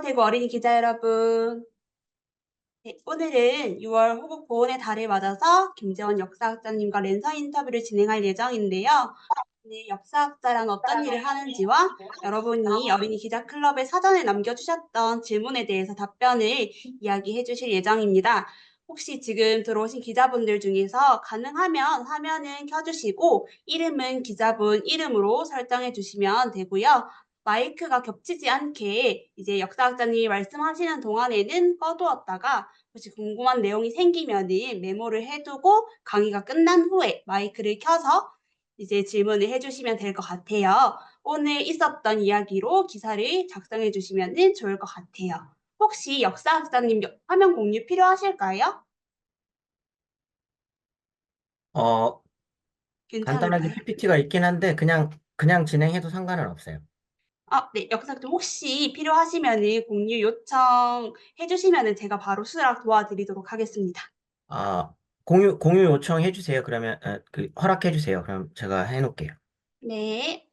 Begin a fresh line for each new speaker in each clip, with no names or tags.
대구 어린이 기자 여러분. 네, 오늘은 6월 호국 보훈의 달을 맞아서 김재원 역사학자님과 랜선 인터뷰를 진행할 예정인데요. 네, 역사학자란 어떤 일을 하는지와 여러분이 어린이 기자 클럽에 사전에 남겨주셨던 질문에 대해서 답변을 이야기해 주실 예정입니다. 혹시 지금 들어오신 기자분들 중에서 가능하면 화면은 켜주시고 이름은 기자분 이름으로 설정해 주시면 되고요. 마이크가 겹치지 않게 이제 역사학자님이 말씀하시는 동안에는 꺼두었다가 혹시 궁금한 내용이 생기면은 메모를 해두고 강의가 끝난 후에 마이크를 켜서 이제 질문을 해주시면 될 것 같아요. 오늘 있었던 이야기로 기사를 작성해 주시면 좋을 것 같아요. 혹시 역사학자님 화면 공유 필요하실까요?
어, 간단하게
괜찮을까요?
PPT가 있긴 한데 그냥 진행해도 상관은 없어요.
네. 역사학자님 혹시 필요하시면 공유 요청해 주시면 제가 바로 수락 도와드리도록 하겠습니다.
아, 공유 요청해 주세요. 그러면 허락해 주세요. 그럼 제가 해 놓을게요.
네.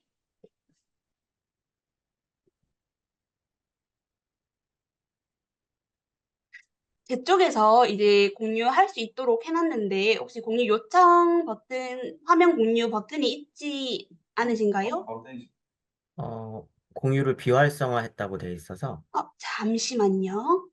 제 쪽에서 이제 공유할 수 있도록 해 놨는데 혹시 공유 요청 버튼 화면 공유 버튼이 있지 않으신가요?
공유를 비활성화했다고 돼 있어서
잠시만요.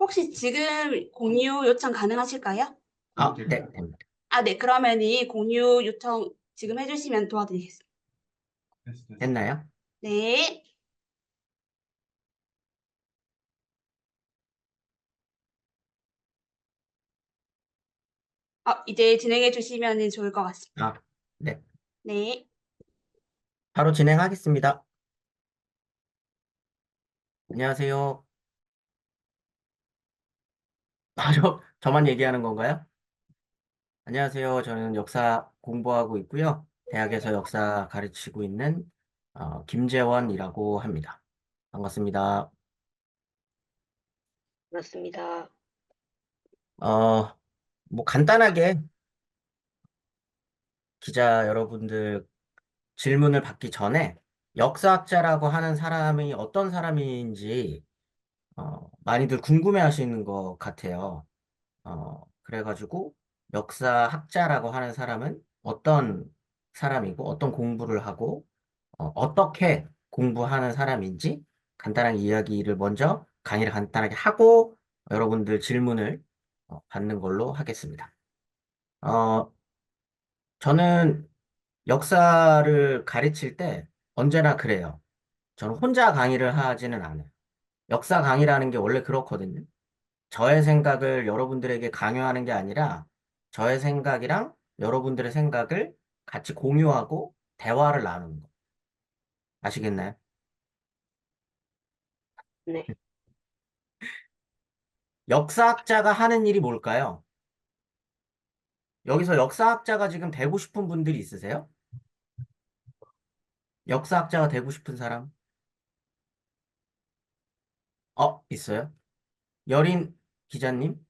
혹시 지금 공유 요청 가능하실까요?
네, 됩니다.
네. 그러면은 공유 요청 지금 해 주시면 도와드리겠습니다.
됐나요?
네. 이제 진행해 주시면 좋을 것 같습니다.
네.
네.
바로 진행하겠습니다. 안녕하세요. 저만 얘기하는 건가요? 안녕하세요. 저는 역사 공부하고 있고요. 대학에서 역사 가르치고 있는 김재원이라고 합니다. 반갑습니다.
맞습니다.
어, 뭐 간단하게 기자 여러분들 질문을 받기 전에 역사학자라고 하는 사람이 어떤 사람인지 많이들 궁금해 하시는 것 같아요. 그래가지고 역사학자라고 하는 사람은 어떤 사람이고 어떤 공부를 하고 어떻게 공부하는 사람인지 간단한 이야기를 먼저 강의를 간단하게 하고 여러분들 질문을 받는 걸로 하겠습니다. 어, 저는 역사를 가르칠 때 언제나 그래요. 저는 혼자 강의를 하지는 않아요. 역사 강의라는 게 원래 그렇거든요. 저의 생각을 여러분들에게 강요하는 게 아니라 저의 생각이랑 여러분들의 생각을 같이 공유하고 대화를 나누는 거. 아시겠나요?
네.
역사학자가 하는 일이 뭘까요? 여기서 역사학자가 지금 되고 싶은 분들이 있으세요? 역사학자가 되고 싶은 사람? 있어요? 여린 기자님?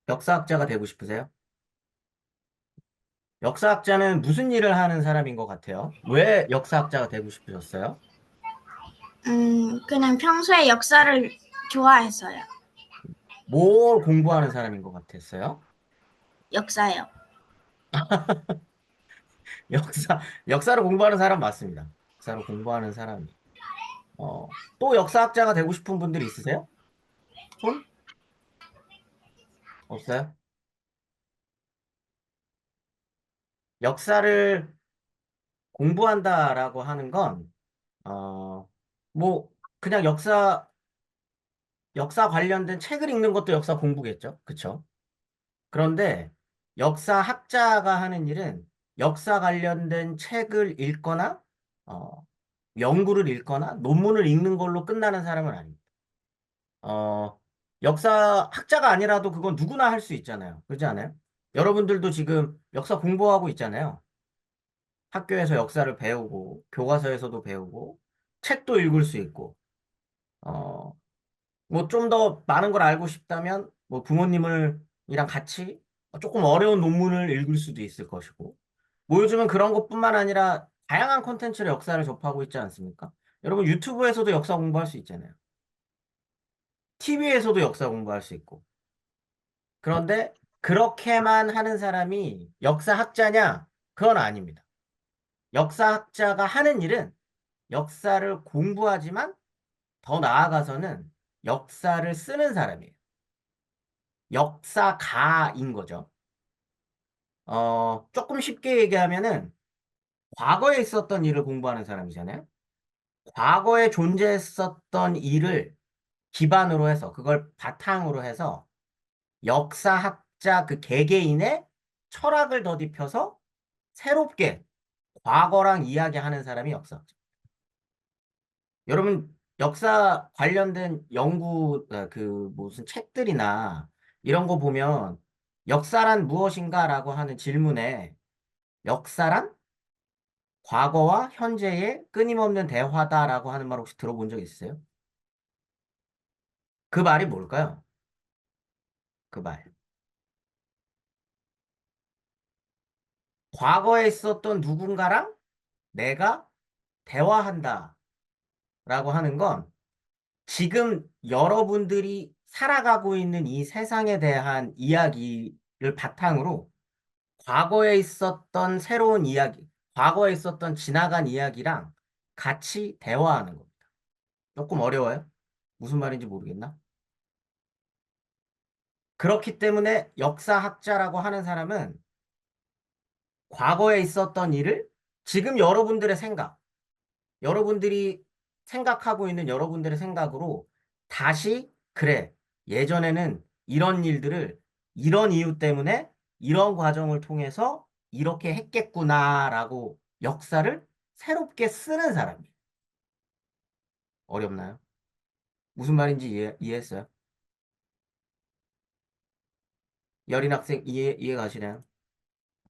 역사학자가 되고 싶으세요? 역사학자는 무슨 일을 하는 사람인 것 같아요? 왜 역사학자가 되고 싶으셨어요?
그냥 평소에 역사를 좋아했어요.
뭘 공부하는 사람인 것 같았어요?
역사요.
역사를 공부하는 사람 맞습니다. 역사를 공부하는 사람이. 또 역사학자가 되고 싶은 분들 있으세요? 손? 없어요? 역사를 공부한다라고 하는 건, 뭐, 그냥 역사 관련된 책을 읽는 것도 역사 공부겠죠? 그쵸? 그런데 역사학자가 하는 일은 역사 관련된 책을 읽거나, 어, 연구를 읽거나, 논문을 읽는 걸로 끝나는 사람은 아닙니다. 어, 역사학자가 아니라도 그건 누구나 할 수 있잖아요. 그렇지 않아요? 여러분들도 지금 역사 공부하고 있잖아요. 학교에서 역사를 배우고, 교과서에서도 배우고, 책도 읽을 수 있고, 어, 뭐 좀 더 많은 걸 알고 싶다면, 뭐 부모님을 이랑 같이 조금 어려운 논문을 읽을 수도 있을 것이고, 뭐 요즘은 그런 것뿐만 아니라 다양한 콘텐츠로 역사를 접하고 있지 않습니까? 여러분 유튜브에서도 역사 공부할 수 있잖아요. TV에서도 역사 공부할 수 있고. 그런데 그렇게만 하는 사람이 역사학자냐? 그건 아닙니다. 역사학자가 하는 일은 역사를 공부하지만 더 나아가서는 역사를 쓰는 사람이에요. 역사가인 거죠. 조금 쉽게 얘기하면은 과거에 있었던 일을 공부하는 사람이잖아요. 과거에 존재했었던 일을 기반으로 해서, 그걸 바탕으로 해서 역사학자 그 개개인의 철학을 덧입혀서 새롭게 과거랑 이야기하는 사람이 역사학자. 여러분, 역사 관련된 연구, 그 무슨 책들이나 이런 거 보면 역사란 무엇인가라고 하는 질문에 역사란 과거와 현재의 끊임없는 대화다라고 하는 말 혹시 들어본 적 있으세요? 그 말이 뭘까요? 그 말. 과거에 있었던 누군가랑 내가 대화한다 라고 하는 건 지금 여러분들이 살아가고 있는 이 세상에 대한 이야기를 바탕으로 과거에 있었던 새로운 이야기, 과거에 있었던 지나간 이야기랑 같이 대화하는 겁니다. 조금 어려워요? 무슨 말인지 모르겠나? 그렇기 때문에 역사학자라고 하는 사람은 과거에 있었던 일을 지금 여러분들의 생각, 여러분들이 생각하고 있는 여러분들의 생각으로 다시, 그래, 예전에는 이런 일들을 이런 이유 때문에 이런 과정을 통해서 이렇게 했겠구나라고 역사를 새롭게 쓰는 사람이에요. 어렵나요? 무슨 말인지 이해했어요? 여린 학생 이해 가시나요?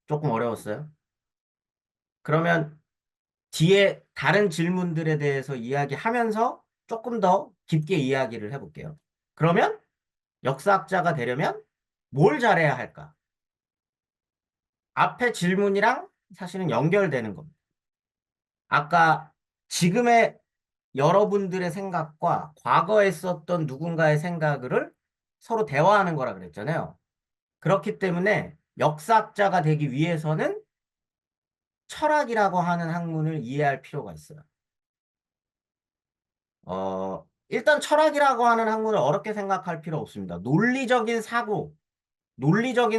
조금 어려웠어요? 그러면 뒤에 다른 질문들에 대해서 이야기하면서 조금 더 깊게 이야기를 해볼게요. 그러면 역사학자가 되려면 뭘 잘해야 할까? 앞에 질문이랑 사실은 연결되는 겁니다. 아까 지금의 여러분들의 생각과 과거에 썼던 누군가의 생각을 서로 대화하는 거라 그랬잖아요. 그렇기 때문에 역사학자가 되기 위해서는 철학이라고 하는 학문을 이해할 필요가 있어요. 일단 철학이라고 하는 학문을 어렵게 생각할 필요 없습니다. 논리적인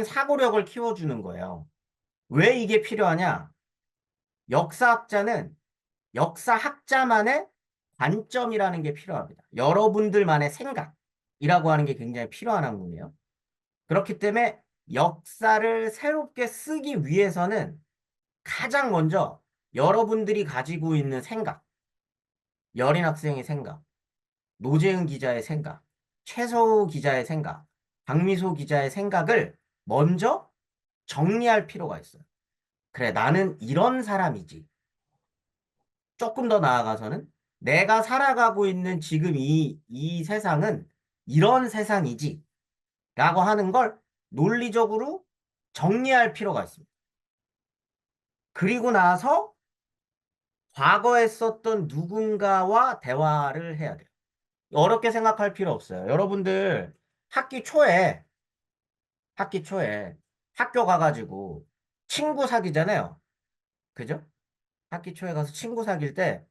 사고력을 키워주는 거예요. 왜 이게 필요하냐? 역사학자는 역사학자만의 관점이라는 게 필요합니다. 여러분들만의 생각이라고 하는 게 굉장히 필요한 학문이에요. 그렇기 때문에 역사를 새롭게 쓰기 위해서는 가장 먼저 여러분들이 가지고 있는 생각, 여린 학생의 생각, 노재은 기자의 생각, 최서우 기자의 생각, 박미소 기자의 생각을 먼저 정리할 필요가 있어요. 그래, 나는 이런 사람이지. 조금 더 나아가서는 내가 살아가고 있는 지금 이 세상은 이런 세상이지. 라고 하는 걸 논리적으로 정리할 필요가 있습니다. 그리고 나서 과거에 썼던 누군가와 대화를 해야 돼요. 어렵게 생각할 필요 없어요. 여러분들 학기 초에, 학기 초에 학교 가가지고 친구 사귀잖아요. 그죠? 학기 초에 가서 친구 사귈 때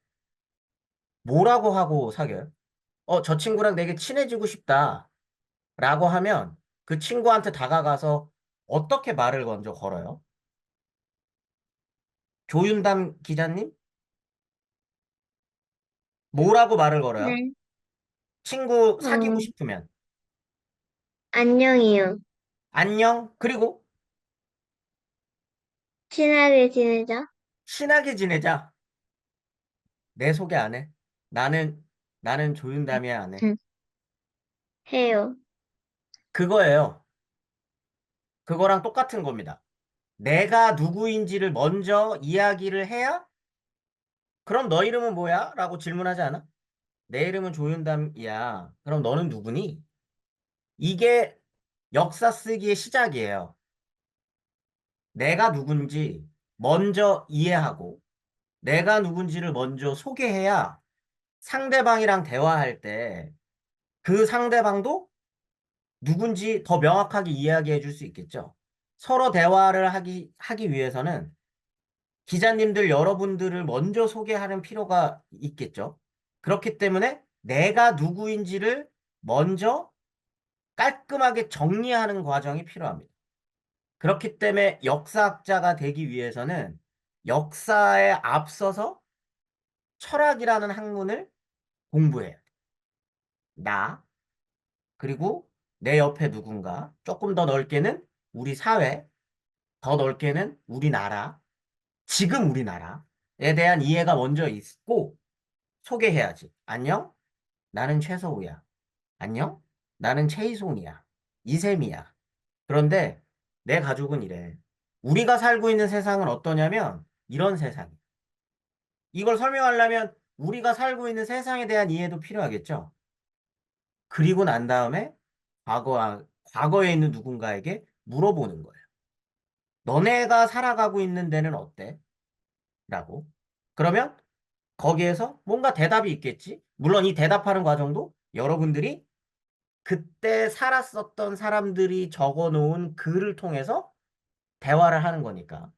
뭐라고 하고 사귀어요? 저 친구랑 되게 친해지고 싶다. 라고 하면 그 친구한테 다가가서 어떻게 말을 먼저 걸어요? 조윤담 기자님? 뭐라고 말을 걸어요?
네.
친구 사귀고
어,
싶으면.
안녕이요.
안녕? 그리고?
친하게 지내자.
친하게 지내자. 내 소개 안 해. 나는 조윤담이야, 안 해.
응. 해요.
그거예요. 그거랑 똑같은 겁니다. 내가 누구인지를 먼저 이야기를 해야 그럼 너 이름은 뭐야? 라고 질문하지 않아? 내 이름은 조윤담이야. 그럼 너는 누구니? 이게 역사 쓰기의 시작이에요. 내가 누군지 먼저 이해하고 내가 누군지를 먼저 소개해야 상대방이랑 대화할 때 그 상대방도 누군지 더 명확하게 이야기해 줄 수 있겠죠. 서로 대화를 하기 위해서는 기자님들 여러분들을 먼저 소개하는 필요가 있겠죠. 그렇기 때문에 내가 누구인지를 먼저 깔끔하게 정리하는 과정이 필요합니다. 그렇기 때문에 역사학자가 되기 위해서는 역사에 앞서서 철학이라는 학문을 공부해야 돼. 나, 그리고 내 옆에 누군가, 조금 더 넓게는 우리 사회, 더 넓게는 우리나라, 지금 우리나라에 대한 이해가 먼저 있고 소개해야지. 안녕? 나는 최서우야. 안녕? 나는 최희송이야. 이샘이야. 그런데 내 가족은 이래. 우리가 살고 있는 세상은 어떠냐면 이런 세상이야. 이걸 설명하려면 우리가 살고 있는 세상에 대한 이해도 필요하겠죠. 그리고 난 다음에 과거에 있는 누군가에게 물어보는 거예요. 너네가 살아가고 있는 데는 어때? 라고. 그러면 거기에서 뭔가 대답이 있겠지? 물론 이 대답하는 과정도 여러분들이 그때 살았었던 사람들이 적어 놓은 글을 통해서 대화를 하는 거니까.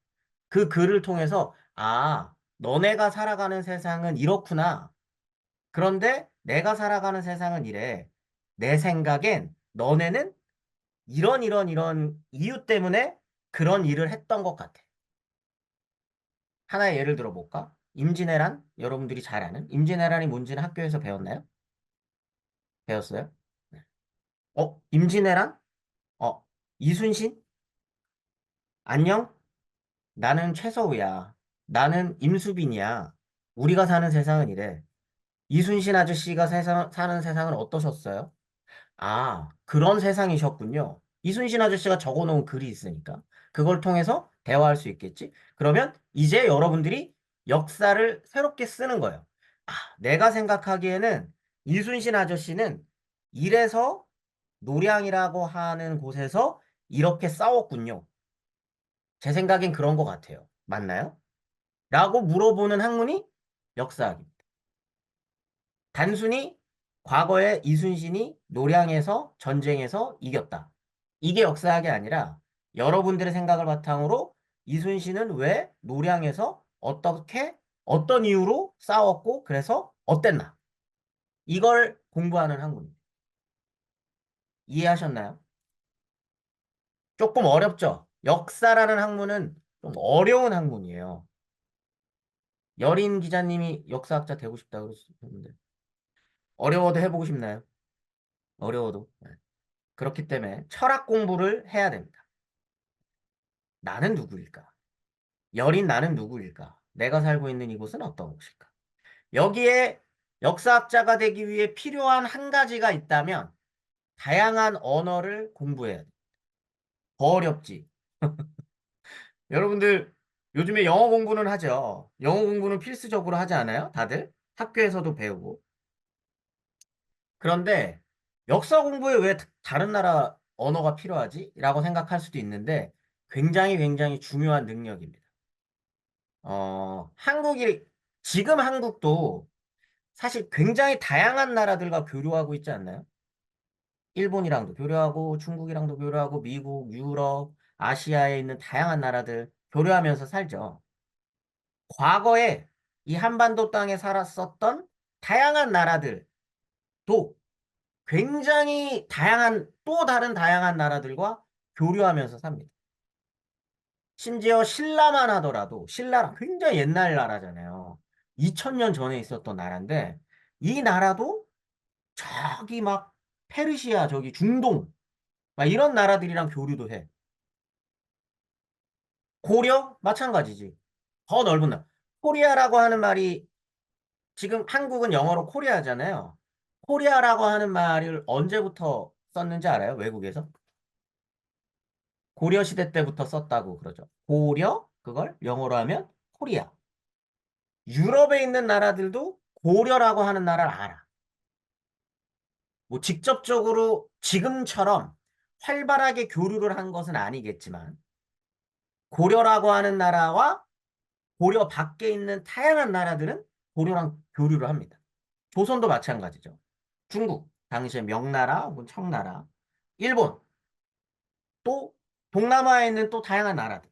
그 글을 통해서, 아, 너네가 살아가는 세상은 이렇구나. 그런데 내가 살아가는 세상은 이래. 내 생각엔 너네는 이런 이유 때문에 그런 일을 했던 것 같아. 하나의 예를 들어볼까? 임진왜란? 여러분들이 잘 아는? 임진왜란이 뭔지는 학교에서 배웠나요? 배웠어요? 네. 임진왜란? 이순신? 안녕? 나는 최서우야. 나는 임수빈이야. 우리가 사는 세상은 이래. 이순신 아저씨가 사는 세상은 어떠셨어요? 아, 그런 세상이셨군요. 이순신 아저씨가 적어놓은 글이 있으니까. 그걸 통해서 대화할 수 있겠지? 그러면 이제 여러분들이 역사를 새롭게 쓰는 거예요. 아, 내가 생각하기에는 이순신 아저씨는 이래서 노량이라고 하는 곳에서 이렇게 싸웠군요. 제 생각엔 그런 것 같아요. 맞나요? 라고 물어보는 학문이 역사학입니다. 단순히 과거에 이순신이 노량에서 전쟁에서 이겼다. 이게 역사학이 아니라 여러분들의 생각을 바탕으로 이순신은 왜 노량에서 어떻게 어떤 이유로 싸웠고 그래서 어땠나? 이걸 공부하는 학문입니다. 이해하셨나요? 조금 어렵죠? 역사라는 학문은 좀 어려운 학문이에요. 여린 기자님이 역사학자 되고 싶다 그러셨는데 어려워도 해보고 싶나요? 어려워도. 네. 그렇기 때문에 철학 공부를 해야 됩니다. 나는 누구일까? 여린 나는 누구일까? 내가 살고 있는 이곳은 어떤 곳일까? 여기에 역사학자가 되기 위해 필요한 한 가지가 있다면 다양한 언어를 공부해야 돼. 더 어렵지. 여러분들 요즘에 영어 공부는 하죠. 영어 공부는 필수적으로 하지 않아요? 다들? 학교에서도 배우고. 그런데 역사 공부에 왜 다른 나라 언어가 필요하지? 라고 생각할 수도 있는데 굉장히 중요한 능력입니다. 한국이, 지금 한국도 사실 굉장히 다양한 나라들과 교류하고 있지 않나요? 일본이랑도 교류하고 중국이랑도 교류하고 미국, 유럽, 아시아에 있는 다양한 나라들 교류하면서 살죠. 과거에 이 한반도 땅에 살았었던 다양한 나라들도 굉장히 또 다른 다양한 나라들과 교류하면서 삽니다. 심지어 신라만 하더라도 신라랑 굉장히 옛날 나라잖아요. 2000년 전에 있었던 나라인데 이 나라도 저기 막 페르시아 저기 중동 막 이런 나라들이랑 교류도 해. 고려? 마찬가지지. 더 넓은 나라. 코리아라고 하는 말이 지금 한국은 영어로 코리아잖아요. 코리아라고 하는 말을 언제부터 썼는지 알아요? 외국에서? 고려 시대 때부터 썼다고 그러죠. 고려? 그걸 영어로 하면 코리아. 유럽에 있는 나라들도 고려라고 하는 나라를 알아. 뭐 직접적으로 지금처럼 활발하게 교류를 한 것은 아니겠지만 고려라고 하는 나라와 고려 밖에 있는 다양한 나라들은 고려랑 교류를 합니다. 조선도 마찬가지죠. 중국, 당시에 명나라 혹은 청나라, 일본, 또 동남아에 있는 또 다양한 나라들,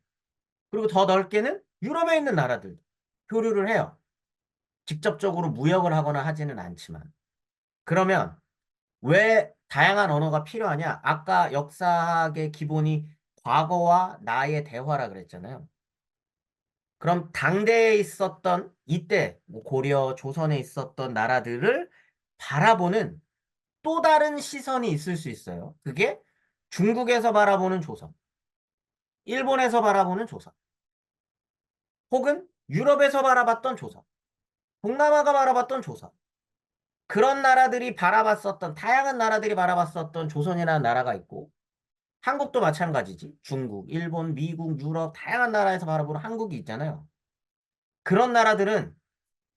그리고 더 넓게는 유럽에 있는 나라들 교류를 해요. 직접적으로 무역을 하거나 하지는 않지만. 그러면 왜 다양한 언어가 필요하냐? 아까 역사학의 기본이 과거와 나의 대화라 그랬잖아요. 그럼 당대에 있었던 이때 뭐 고려, 조선에 있었던 나라들을 바라보는 또 다른 시선이 있을 수 있어요. 그게 중국에서 바라보는 조선, 일본에서 바라보는 조선, 혹은 유럽에서 바라봤던 조선, 동남아가 바라봤던 조선. 그런 나라들이 바라봤었던, 다양한 나라들이 바라봤었던 조선이라는 나라가 있고, 한국도 마찬가지지. 중국, 일본, 미국, 유럽, 다양한 나라에서 바라보는 한국이 있잖아요. 그런 나라들은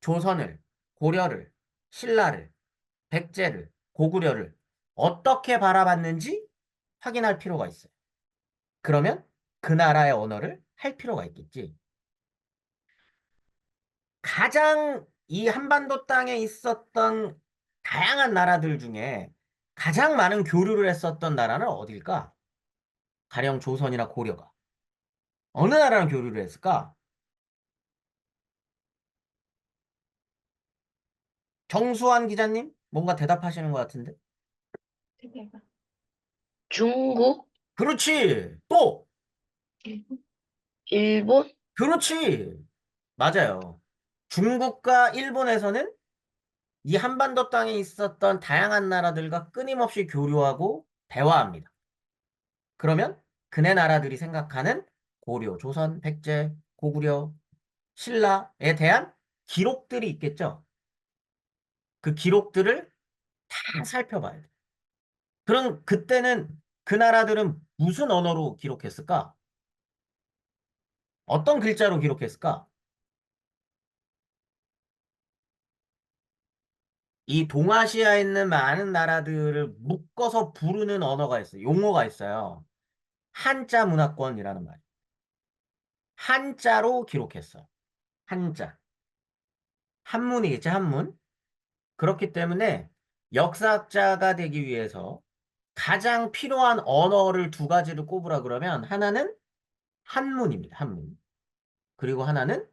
조선을, 고려를, 신라를, 백제를, 고구려를 어떻게 바라봤는지 확인할 필요가 있어요. 그러면 그 나라의 언어를 할 필요가 있겠지. 가장 이 한반도 땅에 있었던 다양한 나라들 중에 가장 많은 교류를 했었던 나라는 어딜까? 가령 조선이나 고려가. 어느 나라랑 교류를 했을까? 정수환 기자님? 뭔가 대답하시는 것 같은데?
중국,
그렇지. 또!
일본,
그렇지. 맞아요. 중국과 일본에서는 이 한반도 땅에 있었던 다양한 나라들과 끊임없이 교류하고 대화합니다. 그러면 그네 나라들이 생각하는 고려, 조선, 백제, 고구려, 신라에 대한 기록들이 있겠죠. 그 기록들을 다 살펴봐야 돼. 그럼 그때는 그 나라들은 무슨 언어로 기록했을까? 어떤 글자로 기록했을까? 이 동아시아에 있는 많은 나라들을 묶어서 부르는 언어가 있어요. 용어가 있어요. 한자 문화권이라는 말. 한자로 기록했어요. 한자. 한문이겠지, 한문. 그렇기 때문에 역사학자가 되기 위해서 가장 필요한 언어를 두 가지를 꼽으라 그러면 하나는 한문입니다. 한문. 그리고 하나는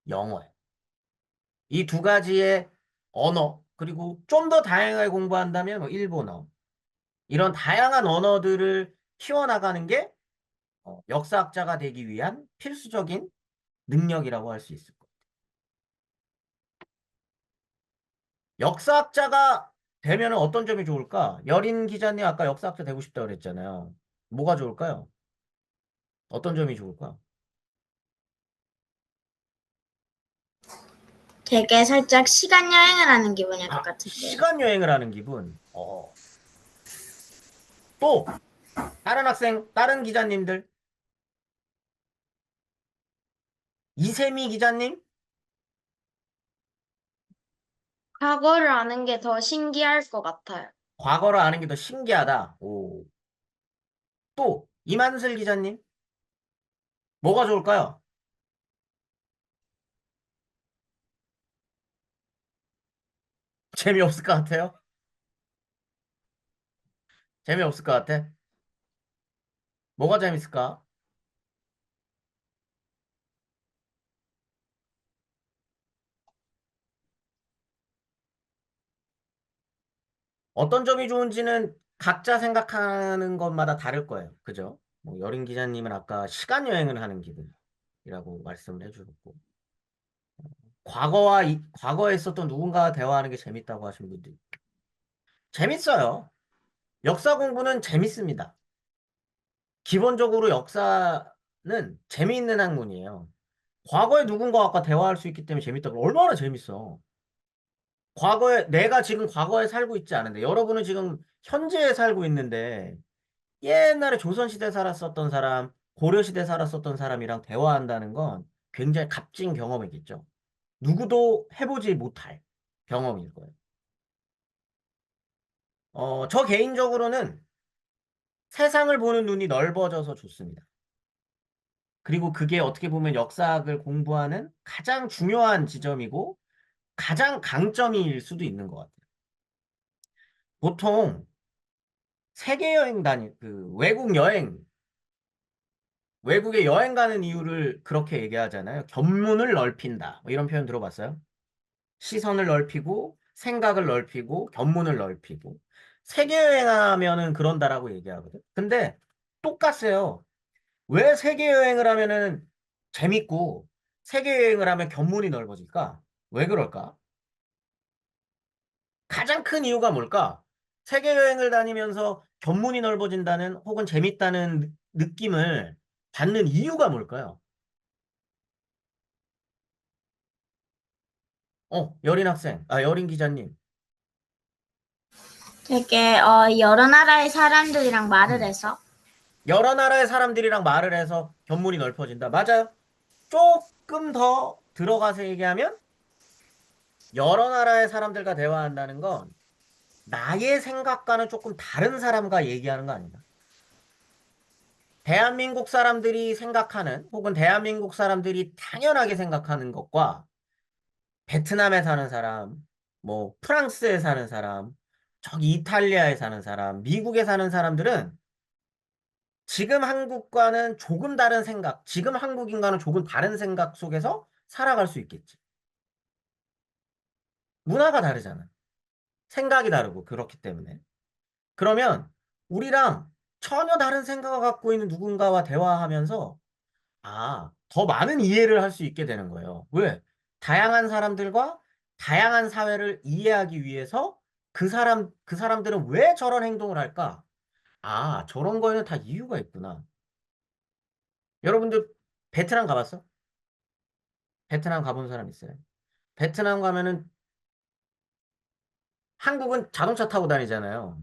영어예요. 이 두 가지의 언어, 그리고 좀 더 다양하게 공부한다면 뭐 일본어, 이런 다양한 언어들을 키워나가는 게 역사학자가 되기 위한 필수적인 능력이라고 할 수 있을 거예요. 역사학자가 되면 어떤 점이 좋을까? 여린 기자님 아까 역사학자 되고 싶다고 그랬잖아요. 뭐가 좋을까요? 어떤 점이 좋을까?
되게 살짝 시간 여행을 하는 기분일 것 같은데요.
시간 여행을 하는 기분. 또 다른 학생, 다른 기자님들. 이세미 기자님?
과거를 아는 게 더 신기할 것 같아요.
과거를 아는 게 더 신기하다. 오. 또 이만슬 기자님? 뭐가 좋을까요? 재미없을 것 같아요? 재미없을 것 같아? 뭐가 재밌을까? 어떤 점이 좋은지는 각자 생각하는 것마다 다를 거예요. 그죠? 뭐 여린 기자님은 아까 시간 여행을 하는 기분이라고 말씀을 해주셨고, 과거에 있었던 누군가와 대화하는 게 재밌다고 하신 분들. 재밌어요. 역사 공부는 재밌습니다. 기본적으로 역사 역사는 재미있는 학문이에요. 과거에 누군가와 대화할 수 있기 때문에 재밌다고. 얼마나 재밌어. 과거에, 내가 지금 과거에 살고 있지 않은데, 여러분은 지금 현재에 살고 있는데, 옛날에 조선시대 살았었던 사람, 고려시대 살았었던 사람이랑 대화한다는 건 굉장히 값진 경험이겠죠. 누구도 해보지 못할 경험일 거예요. 저 개인적으로는 세상을 보는 눈이 넓어져서 좋습니다. 그리고 그게 어떻게 보면 역사학을 공부하는 가장 중요한 지점이고 가장 강점일 수도 있는 것 같아요. 보통 세계 여행 외국 여행, 외국에 여행 가는 이유를 그렇게 얘기하잖아요. 견문을 넓힌다. 뭐 이런 표현 들어봤어요? 시선을 넓히고 생각을 넓히고 견문을 넓히고 세계 여행하면은 그런다라고 얘기하거든. 근데 똑같아요. 왜 세계 여행을 하면은 재밌고 세계 여행을 하면 견문이 넓어질까? 왜 그럴까? 가장 큰 이유가 뭘까? 세계 여행을 다니면서 견문이 넓어진다는 혹은 재밌다는 느낌을 받는 이유가 뭘까요? 여린 기자님.
되게 여러 나라의 사람들이랑 말을
음.
해서
여러 나라의 사람들이랑 말을 해서 견문이 넓어진다. 맞아요. 조금 더 들어가서 얘기하면 여러 나라의 사람들과 대화한다는 건 나의 생각과는 조금 다른 사람과 얘기하는 거 아닌가? 대한민국 사람들이 생각하는 혹은 대한민국 사람들이 당연하게 생각하는 것과 베트남에 사는 사람, 뭐 프랑스에 사는 사람, 저기 이탈리아에 사는 사람, 미국에 사는 사람들은 지금 한국과는 조금 다른 생각, 지금 한국인과는 조금 다른 생각 속에서 살아갈 수 있겠지. 문화가 다르잖아. 생각이 다르고 그렇기 때문에. 그러면 우리랑 전혀 다른 생각을 갖고 있는 누군가와 대화하면서 더 많은 이해를 할 수 있게 되는 거예요. 왜? 다양한 사람들과 다양한 사회를 이해하기 위해서 그 사람들은 왜 저런 행동을 할까? 저런 거에는 다 이유가 있구나. 여러분들 베트남 가봤어? 베트남 가본 사람 있어요? 베트남 가면은 한국은 자동차 타고 다니잖아요.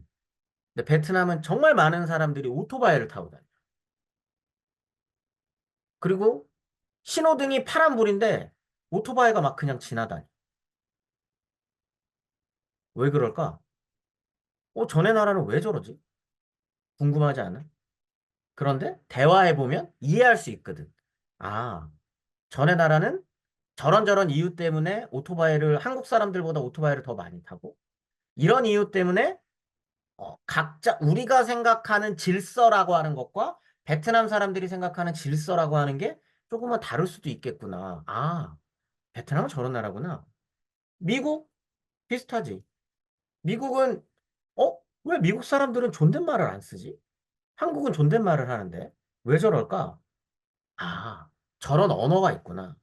근데 베트남은 정말 많은 사람들이 오토바이를 타고 다녀요. 그리고 신호등이 파란불인데 오토바이가 막 그냥 지나다녀. 왜 그럴까? 전에 나라는 왜 저러지? 궁금하지 않아? 그런데 대화해보면 이해할 수 있거든. 아, 전에 나라는 저런저런 이유 때문에 한국 사람들보다 오토바이를 더 많이 타고, 이런 이유 때문에 각자 우리가 생각하는 질서라고 하는 것과 베트남 사람들이 생각하는 질서라고 하는 게 조금은 다를 수도 있겠구나. 베트남은 저런 나라구나. 미국 비슷하지. 미국은 왜 미국 사람들은 존댓말을 안 쓰지? 한국은 존댓말을 하는데 왜 저럴까? 아, 저런 언어가 있구나.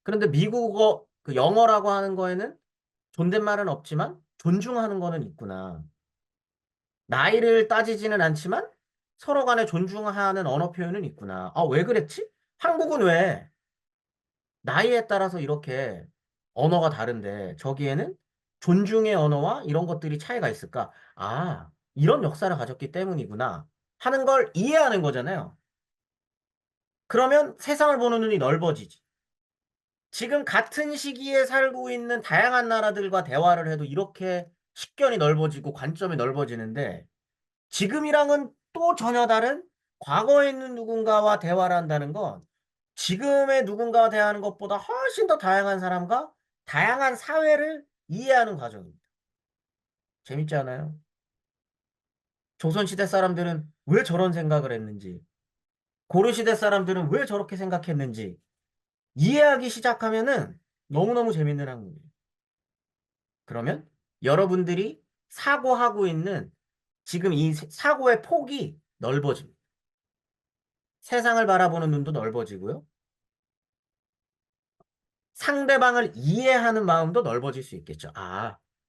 그런데 미국어 그 영어라고 하는 거에는 존댓말은 없지만 존중하는 거는 있구나. 나이를 따지지는 않지만 서로 간에 존중하는 언어 표현은 있구나. 왜 그랬지? 한국은 왜 나이에 따라서 이렇게 언어가 다른데 저기에는 존중의 언어와 이런 것들이 차이가 있을까? 이런 역사를 가졌기 때문이구나 하는 걸 이해하는 거잖아요. 그러면 세상을 보는 눈이 넓어지지. 지금 같은 시기에 살고 있는 다양한 나라들과 대화를 해도 이렇게 식견이 넓어지고 관점이 넓어지는데 지금이랑은 또 전혀 다른 과거에 있는 누군가와 대화를 한다는 건 지금의 누군가와 대화하는 것보다 훨씬 더 다양한 사람과 다양한 사회를 이해하는 과정입니다. 재밌지 않아요? 조선시대 사람들은 왜 저런 생각을 했는지, 고려시대 사람들은 왜 저렇게 생각했는지 이해하기 시작하면은 너무너무 재밌는 학문이에요. 그러면 여러분들이 사고하고 있는 지금 이 사고의 폭이 넓어집니다. 세상을 바라보는 눈도 넓어지고요. 상대방을 이해하는 마음도 넓어질 수 있겠죠.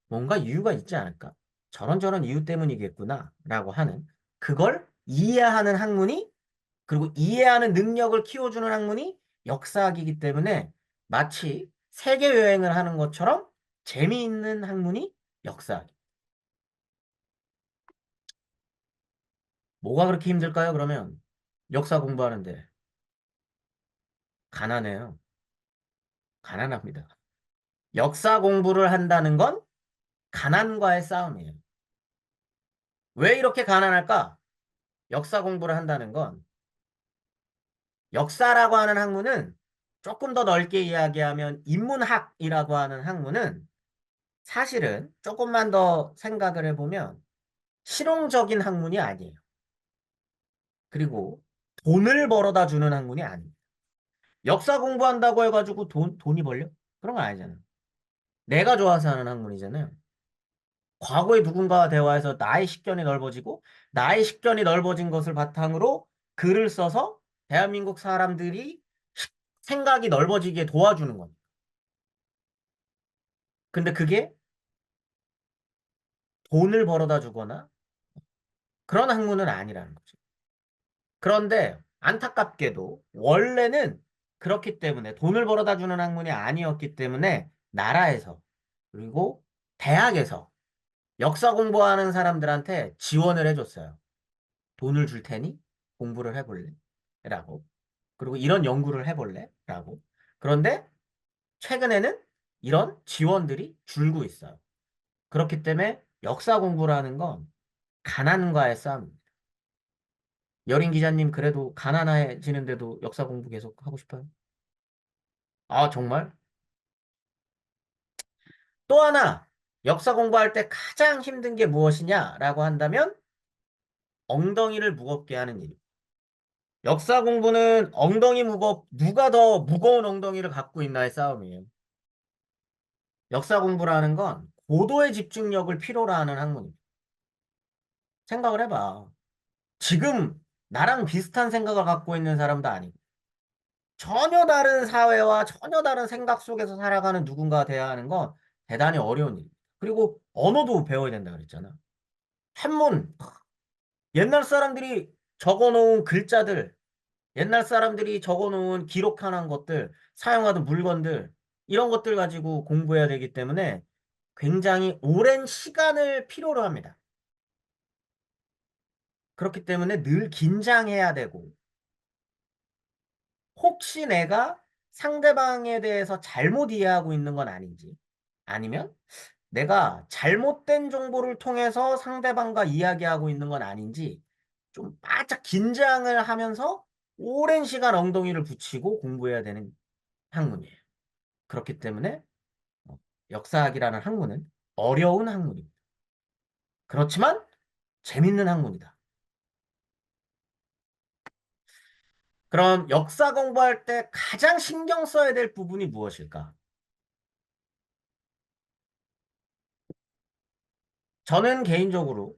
뭔가 이유가 있지 않을까? 저런저런 이유 때문이겠구나. 라고 하는 그걸 이해하는 학문이 그리고 이해하는 능력을 키워주는 학문이 역사학이기 때문에 마치 세계 여행을 하는 것처럼 재미있는 학문이 역사학. 뭐가 그렇게 힘들까요, 그러면? 역사 공부하는데. 가난해요. 가난합니다. 역사 공부를 한다는 건 가난과의 싸움이에요. 왜 이렇게 가난할까? 역사 공부를 한다는 건 역사라고 하는 학문은 조금 더 넓게 이야기하면 인문학이라고 하는 학문은 사실은 조금만 더 생각을 해보면 실용적인 학문이 아니에요. 그리고 돈을 벌어다 주는 학문이 아닙니다. 역사 공부한다고 해가지고 돈이 벌려? 그런 건 아니잖아요. 내가 좋아서 하는 학문이잖아요. 과거에 누군가와 대화해서 나의 식견이 넓어지고 나의 식견이 넓어진 것을 바탕으로 글을 써서 대한민국 사람들이 생각이 넓어지게 도와주는 겁니다. 근데 그게 돈을 벌어다 주거나 그런 학문은 아니라는 거죠. 그런데 안타깝게도 원래는 그렇기 때문에 돈을 벌어다 주는 학문이 아니었기 때문에 나라에서 그리고 대학에서 역사 공부하는 사람들한테 지원을 해줬어요. 돈을 줄 테니 공부를 해볼래? 라고. 그리고 이런 연구를 해볼래? 라고. 그런데 최근에는 이런 지원들이 줄고 있어요. 그렇기 때문에 역사 공부라는 건 가난과의 싸움입니다. 여린 기자님 그래도 가난해지는데도 역사 공부 계속 하고 싶어요? 아, 정말? 또 하나, 역사 공부할 때 가장 힘든 게 무엇이냐라고 한다면 엉덩이를 무겁게 하는 일. 역사 공부는 누가 더 무거운 엉덩이를 갖고 있나의 싸움이에요. 역사 공부라는 건 고도의 집중력을 필요로 하는 학문입니다. 생각을 해봐. 지금 나랑 비슷한 생각을 갖고 있는 사람도 아니고 전혀 다른 사회와 전혀 다른 생각 속에서 살아가는 누군가와 대화하는 건 대단히 어려운 일입니다. 그리고 언어도 배워야 된다 그랬잖아. 한문, 옛날 사람들이 적어놓은 글자들, 옛날 사람들이 적어놓은 기록하는 것들, 사용하던 물건들, 이런 것들 가지고 공부해야 되기 때문에 굉장히 오랜 시간을 필요로 합니다. 그렇기 때문에 늘 긴장해야 되고, 혹시 내가 상대방에 대해서 잘못 이해하고 있는 건 아닌지, 아니면 내가 잘못된 정보를 통해서 상대방과 이야기하고 있는 건 아닌지, 좀 바짝 긴장을 하면서 오랜 시간 엉덩이를 붙이고 공부해야 되는 학문이에요. 그렇기 때문에 역사학이라는 학문은 어려운 학문입니다. 그렇지만 재밌는 학문이다. 그럼 역사 공부할 때 가장 신경 써야 될 부분이 무엇일까? 저는 개인적으로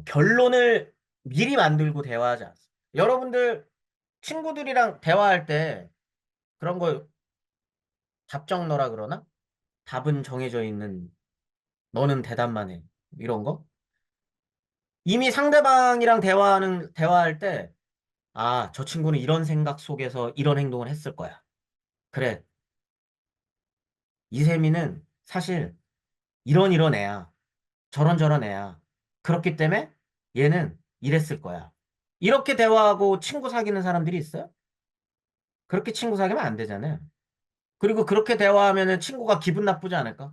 결론을 미리 만들고 대화하지 않습니다. 여러분들 친구들이랑 대화할 때 그런 거 답정너라 그러나? 답은 정해져 있는 너는 대답만 해. 이런 거? 이미 상대방이랑 대화할 때 아, 저 친구는 이런 생각 속에서 이런 행동을 했을 거야. 그래. 이세미는 사실 이런 애야. 저런 애야. 그렇기 때문에 얘는 이랬을 거야. 이렇게 대화하고 친구 사귀는 사람들이 있어요? 그렇게 친구 사귀면 안 되잖아요. 그리고 그렇게 대화하면은 친구가 기분 나쁘지 않을까?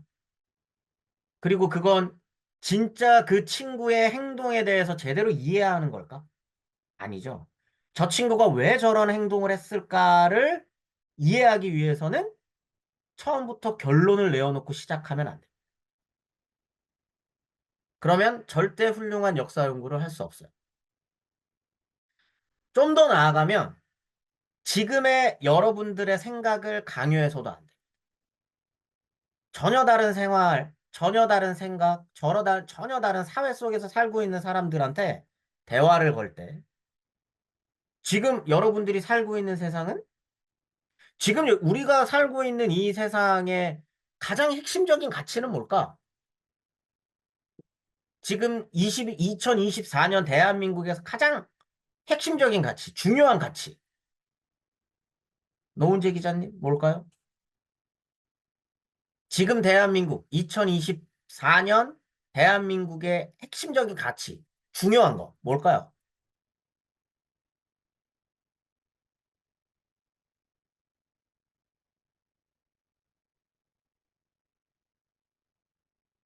그리고 그건 진짜 그 친구의 행동에 대해서 제대로 이해하는 걸까? 아니죠. 저 친구가 왜 저런 행동을 했을까를 이해하기 위해서는 처음부터 결론을 내어놓고 시작하면 안 돼. 그러면 절대 훌륭한 역사 연구를 할 수 없어요. 좀 더 나아가면 지금의 여러분들의 생각을 강요해서도 안 돼. 전혀 다른 생활, 전혀 다른 생각, 전혀 다른 사회 속에서 살고 있는 사람들한테 대화를 걸 때 지금 여러분들이 살고 있는 세상은 지금 우리가 살고 있는 이 세상의 가장 핵심적인 가치는 뭘까? 지금 2024년 대한민국에서 가장 핵심적인 가치, 중요한 가치. 노은재 기자님, 뭘까요? 지금 대한민국 2024년 대한민국의 핵심적인 가치, 중요한 거 뭘까요?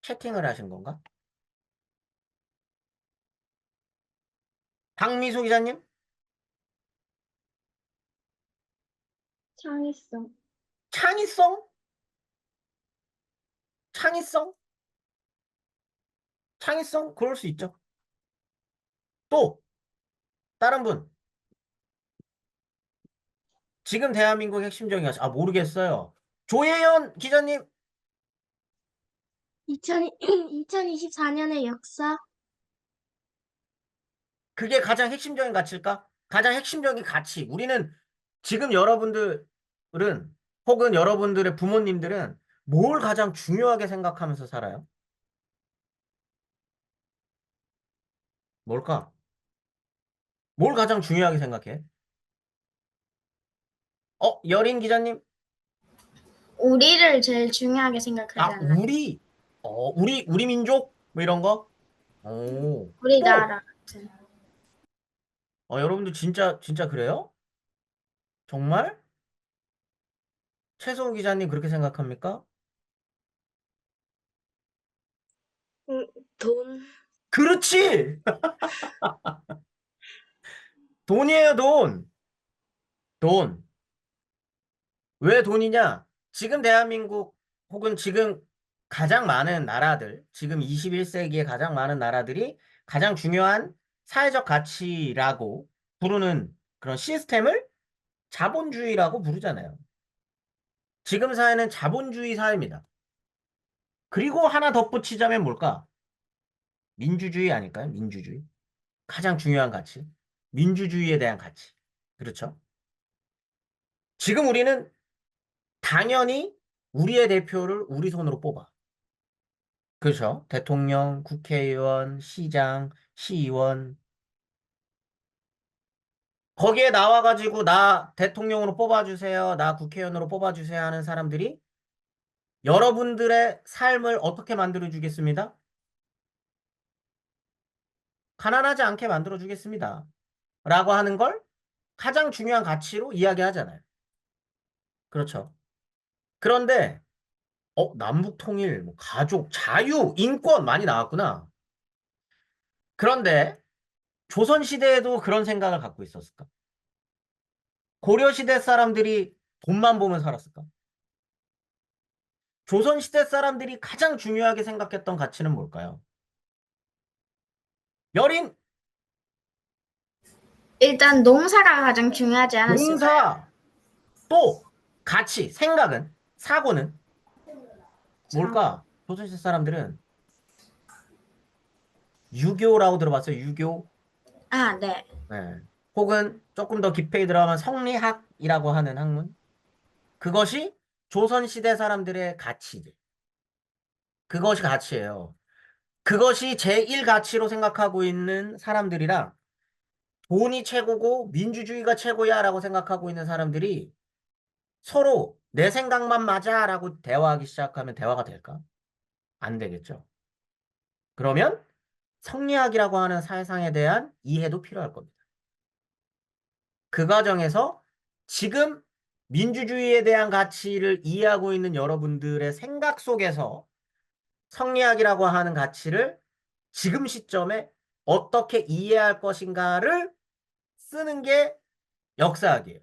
채팅을 하신 건가? 박미수 기자님?
창의성.
창의성? 창의성? 창의성? 그럴 수 있죠. 또 다른 분. 지금 대한민국 핵심적인 가치. 아, 모르겠어요. 조혜연 기자님.
2024년의 역사?
그게 가장 핵심적인 가치일까? 가장 핵심적인 가치. 우리는 지금 여러분들은 혹은 여러분들의 부모님들은 뭘 가장 중요하게 생각하면서 살아요? 뭘까? 뭘 가장 중요하게 생각해? 여린 기자님?
우리를 제일 중요하게
아,
생각하잖아.
우리 민족? 뭐 이런 거? 오, 또?
우리나라 같은.
여러분들 진짜 그래요? 정말? 최소호 기자님 그렇게 생각합니까?
돈.
그렇지! 돈이에요, 돈. 돈. 왜 돈이냐? 지금 대한민국 혹은 지금 가장 많은 나라들, 지금 21세기에 가장 많은 나라들이 가장 중요한 사회적 가치라고 부르는 그런 시스템을 자본주의라고 부르잖아요. 지금 사회는 자본주의 사회입니다. 그리고 하나 덧붙이자면 뭘까? 민주주의 아닐까요? 민주주의. 가장 중요한 가치. 민주주의에 대한 가치. 그렇죠? 지금 우리는 당연히 우리의 대표를 우리 손으로 뽑아. 그렇죠? 대통령, 국회의원, 시장, 시의원. 거기에 나와가지고 나 대통령으로 뽑아주세요. 나 국회의원으로 뽑아주세요 하는 사람들이 여러분들의 삶을 어떻게 만들어주겠습니다? 가난하지 않게 만들어주겠습니다. 라고 하는 걸 가장 중요한 가치로 이야기하잖아요. 그렇죠? 그런데 남북 통일, 뭐 가족, 자유, 인권 많이 나왔구나. 그런데 조선시대에도 그런 생각을 갖고 있었을까? 고려시대 사람들이 돈만 보면 살았을까? 조선시대 사람들이 가장 중요하게 생각했던 가치는 뭘까요? 여린,
일단 농사가 가장 중요하지 않았을까요?
농사, 또 가치, 생각은, 사고는 뭘까? 조선시대 사람들은 유교라고 들어봤어요? 유교?
아, 네.
네. 혹은 조금 더 깊이 들어가면 성리학이라고 하는 학문? 그것이 조선시대 사람들의 가치들. 그것이 가치예요. 그것이 제1 가치로 생각하고 있는 사람들이랑 돈이 최고고 민주주의가 최고야라고 생각하고 있는 사람들이 서로 내 생각만 맞아라고 대화하기 시작하면 대화가 될까? 안 되겠죠. 그러면 성리학이라고 하는 사회상에 대한 이해도 필요할 겁니다. 그 과정에서 지금 민주주의에 대한 가치를 이해하고 있는 여러분들의 생각 속에서 성리학이라고 하는 가치를 지금 시점에 어떻게 이해할 것인가를 쓰는 게 역사학이에요.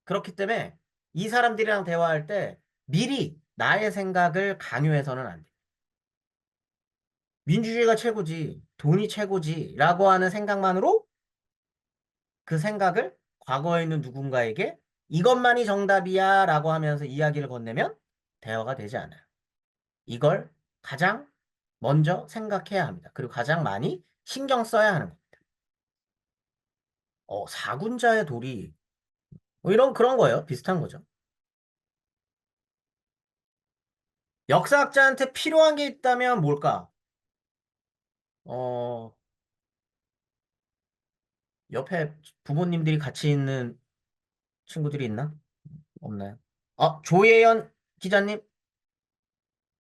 그렇기 때문에 이 사람들이랑 대화할 때 미리 나의 생각을 강요해서는 안 돼. 민주주의가 최고지, 돈이 최고지 라고 하는 생각만으로 그 생각을 과거에 있는 누군가에게 이것만이 정답이야 라고 하면서 이야기를 건네면 대화가 되지 않아요. 이걸 가장 먼저 생각해야 합니다. 그리고 가장 많이 신경 써야 하는 겁니다. 사군자의 도리, 뭐 이런 그런 거예요. 비슷한 거죠. 역사학자한테 필요한 게 있다면 뭘까? 어, 옆에 부모님들이 같이 있는 친구들이 있나? 없나요? 조예연 기자님,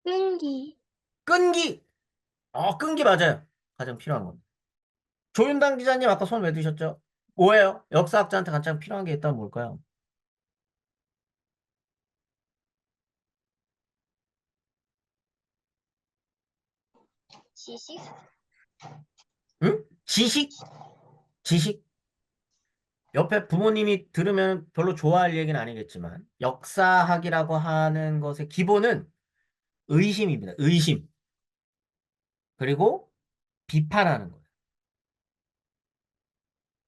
끈기.
끈기! 끈기 맞아요. 가장 필요한 건. 조윤당 기자님, 아까 손 왜 드셨죠? 뭐예요? 역사학자한테 가장 필요한 게 있다면 뭘까요?
지식.
응? 지식? 지식? 옆에 부모님이 들으면 별로 좋아할 얘기는 아니겠지만, 역사학이라고 하는 것의 기본은 의심입니다. 의심. 그리고 비판하는 거예요.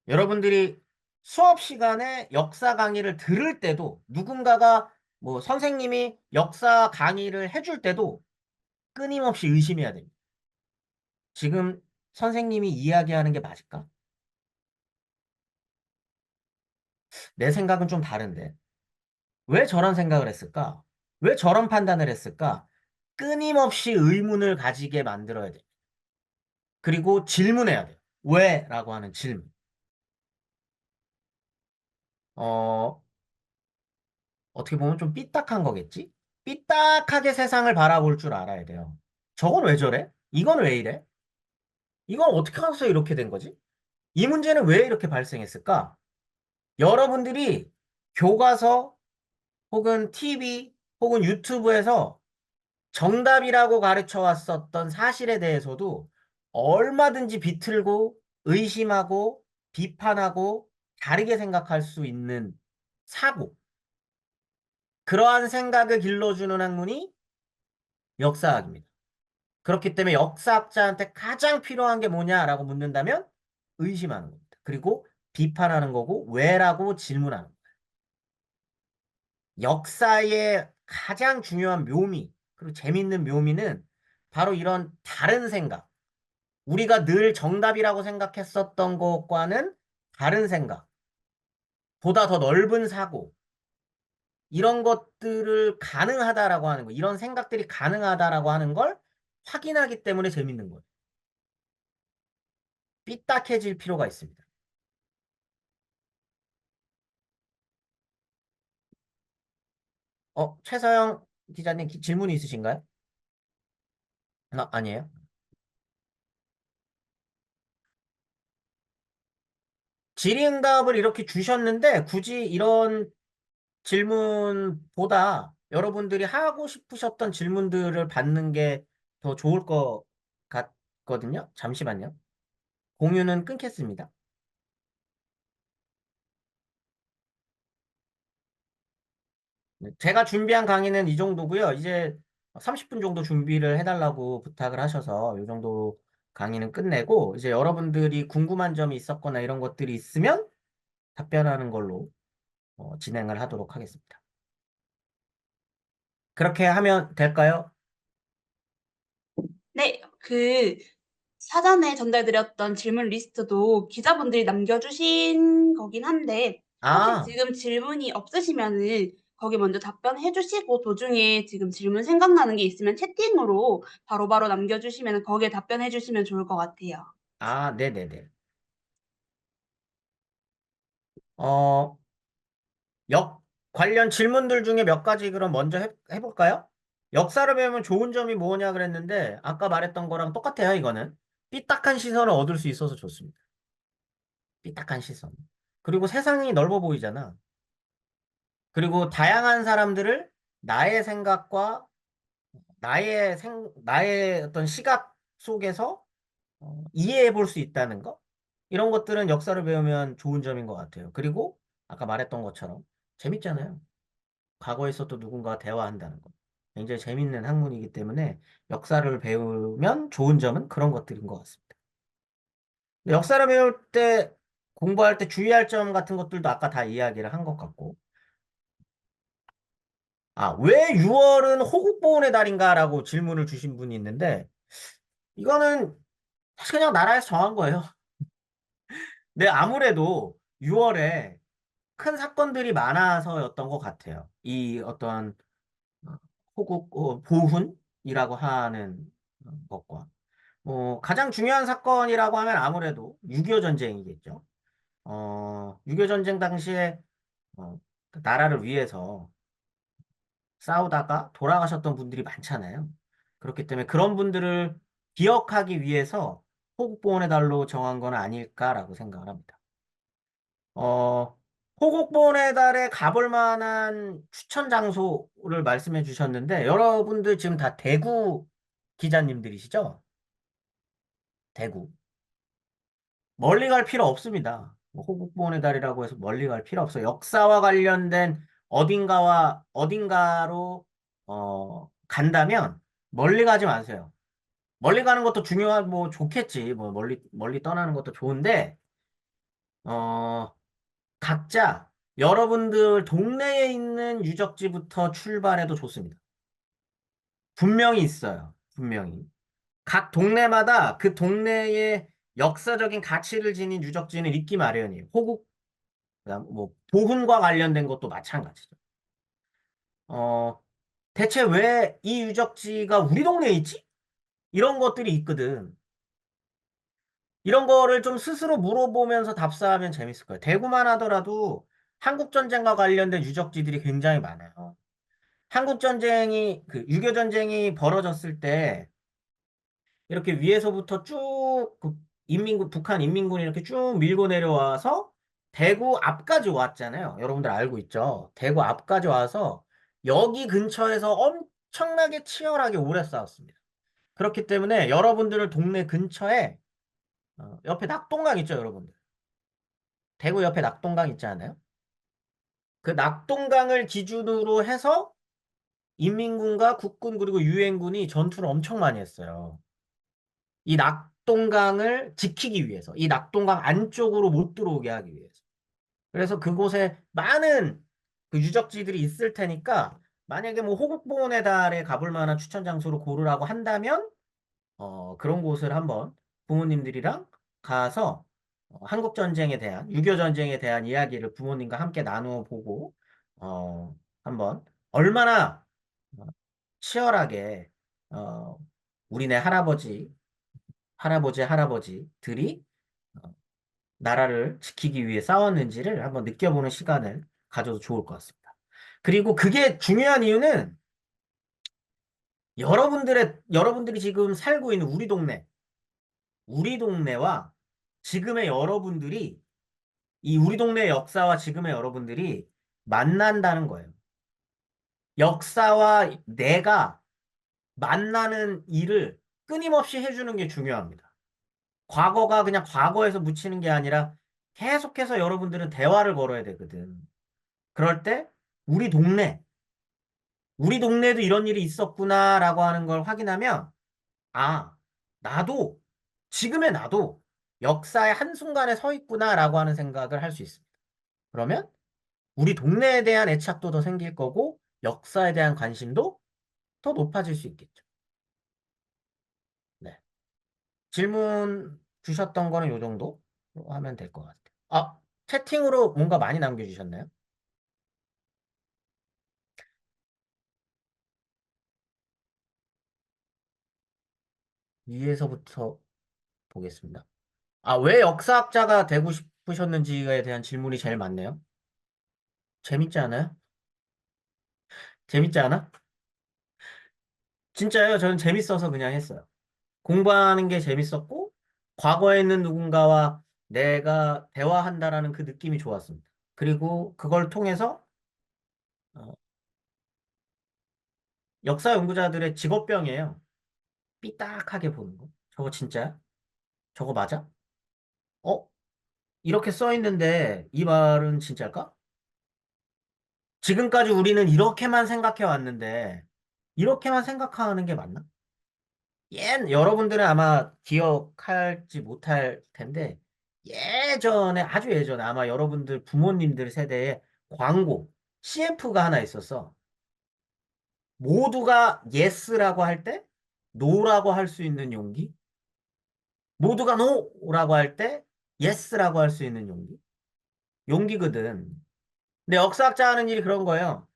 여러분들이 수업 시간에 역사 강의를 들을 때도 누군가가 뭐 선생님이 역사 강의를 해줄 때도 끊임없이 의심해야 됩니다. 지금 선생님이 이야기하는 게 맞을까? 내 생각은 좀 다른데. 왜 저런 생각을 했을까? 왜 저런 판단을 했을까? 끊임없이 의문을 가지게 만들어야 돼. 그리고 질문해야 돼요. 왜? 라고 하는 질문. 어, 어떻게 보면 좀 삐딱한 거겠지? 삐딱하게 세상을 바라볼 줄 알아야 돼요. 저건 왜 저래? 이건 왜 이래? 이건 어떻게 해서 이렇게 된 거지? 이 문제는 왜 이렇게 발생했을까? 여러분들이 교과서 혹은 TV 혹은 유튜브에서 정답이라고 가르쳐 왔었던 사실에 대해서도 얼마든지 비틀고 의심하고 비판하고 다르게 생각할 수 있는 사고. 그러한 생각을 길러주는 학문이 역사학입니다. 그렇기 때문에 역사학자한테 가장 필요한 게 뭐냐라고 묻는다면 의심하는 겁니다. 그리고 비판하는 거고 왜라고 질문하는 거예요. 역사의 가장 중요한 묘미, 그리고 재밌는 묘미는 바로 이런 다른 생각, 우리가 늘 정답이라고 생각했었던 것과는 다른 생각, 보다 더 넓은 사고, 이런 것들을 가능하다라고 하는 거, 이런 생각들이 가능하다라고 하는 걸 확인하기 때문에 재밌는 거예요. 삐딱해질 필요가 있습니다. 최서영 기자님 질문이 있으신가요? 아니에요? 질의응답을 이렇게 주셨는데 굳이 이런 질문보다 여러분들이 하고 싶으셨던 질문들을 받는 게 더 좋을 것 같거든요. 잠시만요. 공유는 끊겠습니다. 네, 제가 준비한 강의는 이 정도고요. 이제 30분 정도 준비를 해달라고 부탁을 하셔서 이 정도 강의는 끝내고 이제 여러분들이 궁금한 점이 있었거나 이런 것들이 있으면 답변하는 걸로 진행을 하도록 하겠습니다. 그렇게 하면 될까요?
네, 사전에 전달드렸던 질문 리스트도 기자분들이 남겨주신 거긴 한데, 혹시
아,
지금 질문이 없으시면은 거기 먼저 답변해 주시고 도중에 지금 질문 생각나는 게 있으면 채팅으로 바로바로 남겨주시면 거기에 답변해 주시면 좋을 것 같아요.
네네네. 어, 관련 질문들 중에 몇 가지 그럼 먼저 해볼까요? 역사를 배우면 좋은 점이 뭐냐 그랬는데, 아까 말했던 거랑 똑같아요, 이거는. 삐딱한 시선을 얻을 수 있어서 좋습니다. 삐딱한 시선. 그리고 세상이 넓어 보이잖아. 그리고 다양한 사람들을 나의 생각과 나의 어떤 시각 속에서 이해해 볼 수 있다는 거? 이런 것들은 역사를 배우면 좋은 점인 것 같아요. 그리고 아까 말했던 것처럼 재밌잖아요. 과거에서 또 누군가와 대화한다는 거. 굉장히 재밌는 학문이기 때문에 역사를 배우면 좋은 점은 그런 것들인 것 같습니다. 역사를 배울 때 공부할 때 주의할 점 같은 것들도 아까 다 이야기를 한 것 같고. 왜 6월은 호국보훈의 달인가라고 질문을 주신 분이 있는데 이거는 사실 그냥 나라에서 정한 거예요. 근데 아무래도 6월에 큰 사건들이 많아서였던 것 같아요. 이 어떤 호국 보훈이라고 하는 것과 가장 중요한 사건이라고 하면 아무래도 6.25 전쟁이겠죠. 6.25 전쟁 당시에 그 나라를 위해서 싸우다가 돌아가셨던 분들이 많잖아요. 그렇기 때문에 그런 분들을 기억하기 위해서 호국보훈의 달로 정한 건 아닐까라고 생각을 합니다. 어, 호국보훈의 달에 가볼 만한 추천 장소를 말씀해 주셨는데, 여러분들 지금 다 대구 기자님들이시죠? 대구. 멀리 갈 필요 없습니다. 뭐 호국보훈의 달이라고 해서 멀리 갈 필요 없어요. 역사와 관련된 어딘가로 간다면 멀리 가지 마세요. 멀리 가는 것도 뭐 좋겠지. 뭐 멀리 떠나는 것도 좋은데 어, 각자 여러분들 동네에 있는 유적지부터 출발해도 좋습니다. 분명히 있어요. 분명히. 각 동네마다 그 동네의 역사적인 가치를 지닌 유적지는 있기 마련이에요. 그다음 뭐 보훈과 관련된 것도 마찬가지죠. 대체 왜 이 유적지가 우리 동네에 있지? 이런 것들이 있거든. 이런 거를 좀 스스로 물어보면서 답사하면 재밌을 거예요. 대구만 하더라도 한국전쟁과 관련된 유적지들이 굉장히 많아요. 한국전쟁이, 6.25 전쟁이 벌어졌을 때, 이렇게 위에서부터 쭉그 북한 인민군이 이렇게 쭉 밀고 내려와서 대구 앞까지 왔잖아요. 여러분들 알고 있죠? 대구 앞까지 와서 여기 근처에서 엄청나게 치열하게 오래 싸웠습니다. 그렇기 때문에 여러분들 동네 근처에 옆에 낙동강 있죠, 여러분들. 대구 옆에 낙동강 있지 않아요? 그 낙동강을 기준으로 해서 인민군과 국군 그리고 유엔군이 전투를 엄청 많이 했어요. 이 낙동강을 지키기 위해서, 이 낙동강 안쪽으로 못 들어오게 하기 위해서. 그래서 그곳에 많은 그 유적지들이 있을 테니까 만약에 뭐 호국보훈의 달에 가볼 만한 추천 장소로 고르라고 한다면 그런 곳을 한번 부모님들이랑 가서 한국전쟁에 대한, 6.25 전쟁에 대한 이야기를 부모님과 함께 나누어 보고 한번 얼마나 어, 치열하게 어, 우리네 할아버지들이 어, 나라를 지키기 위해 싸웠는지를 한번 느껴보는 시간을 가져도 좋을 것 같습니다. 그리고 그게 중요한 이유는 여러분들이 지금 살고 있는 우리 동네와 지금의 여러분들이, 이 우리 동네의 역사와 지금의 여러분들이 만난다는 거예요. 역사와 내가 만나는 일을 끊임없이 해주는 게 중요합니다. 과거가 그냥 과거에서 묻히는 게 아니라 계속해서 여러분들은 대화를 걸어야 되거든. 그럴 때 우리 동네에도 이런 일이 있었구나라고 하는 걸 확인하면 아, 나도 지금의 나도 역사의 한순간에 서 있구나라고 하는 생각을 할 수 있습니다. 그러면 우리 동네에 대한 애착도 더 생길 거고 역사에 대한 관심도 더 높아질 수 있겠죠. 네. 질문 주셨던 거는 요 정도 하면 될 것 같아요. 채팅으로 뭔가 많이 남겨주셨나요? 위에서부터 보겠습니다. 왜 역사학자가 되고 싶으셨는지에 대한 질문이 제일 많네요. 재밌지 않아요? 재밌지 않아? 진짜요? 저는 재밌어서 그냥 했어요. 공부하는 게 재밌었고, 과거에 있는 누군가와 내가 대화한다라는 그 느낌이 좋았습니다. 그리고 그걸 통해서 어, 역사 연구자들의 직업병이에요. 삐딱하게 보는 거. 저거 진짜야? 저거 맞아? 어? 이렇게 써 있는데 이 말은 진짜일까? 지금까지 우리는 이렇게만 생각해 왔는데 이렇게만 생각하는 게 맞나? 여러분들은 아마 기억할지 못할 텐데 예전에 아주 예전에 아마 여러분들 부모님들 세대에 광고 CF가 하나 있었어. 모두가 yes라고 할 때 no라고 할 수 있는 용기. 모두가 no라고 할 때 yes라고 할 수 있는 용기. 용기거든. 근데 역사학자 하는 일이 그런 거예요.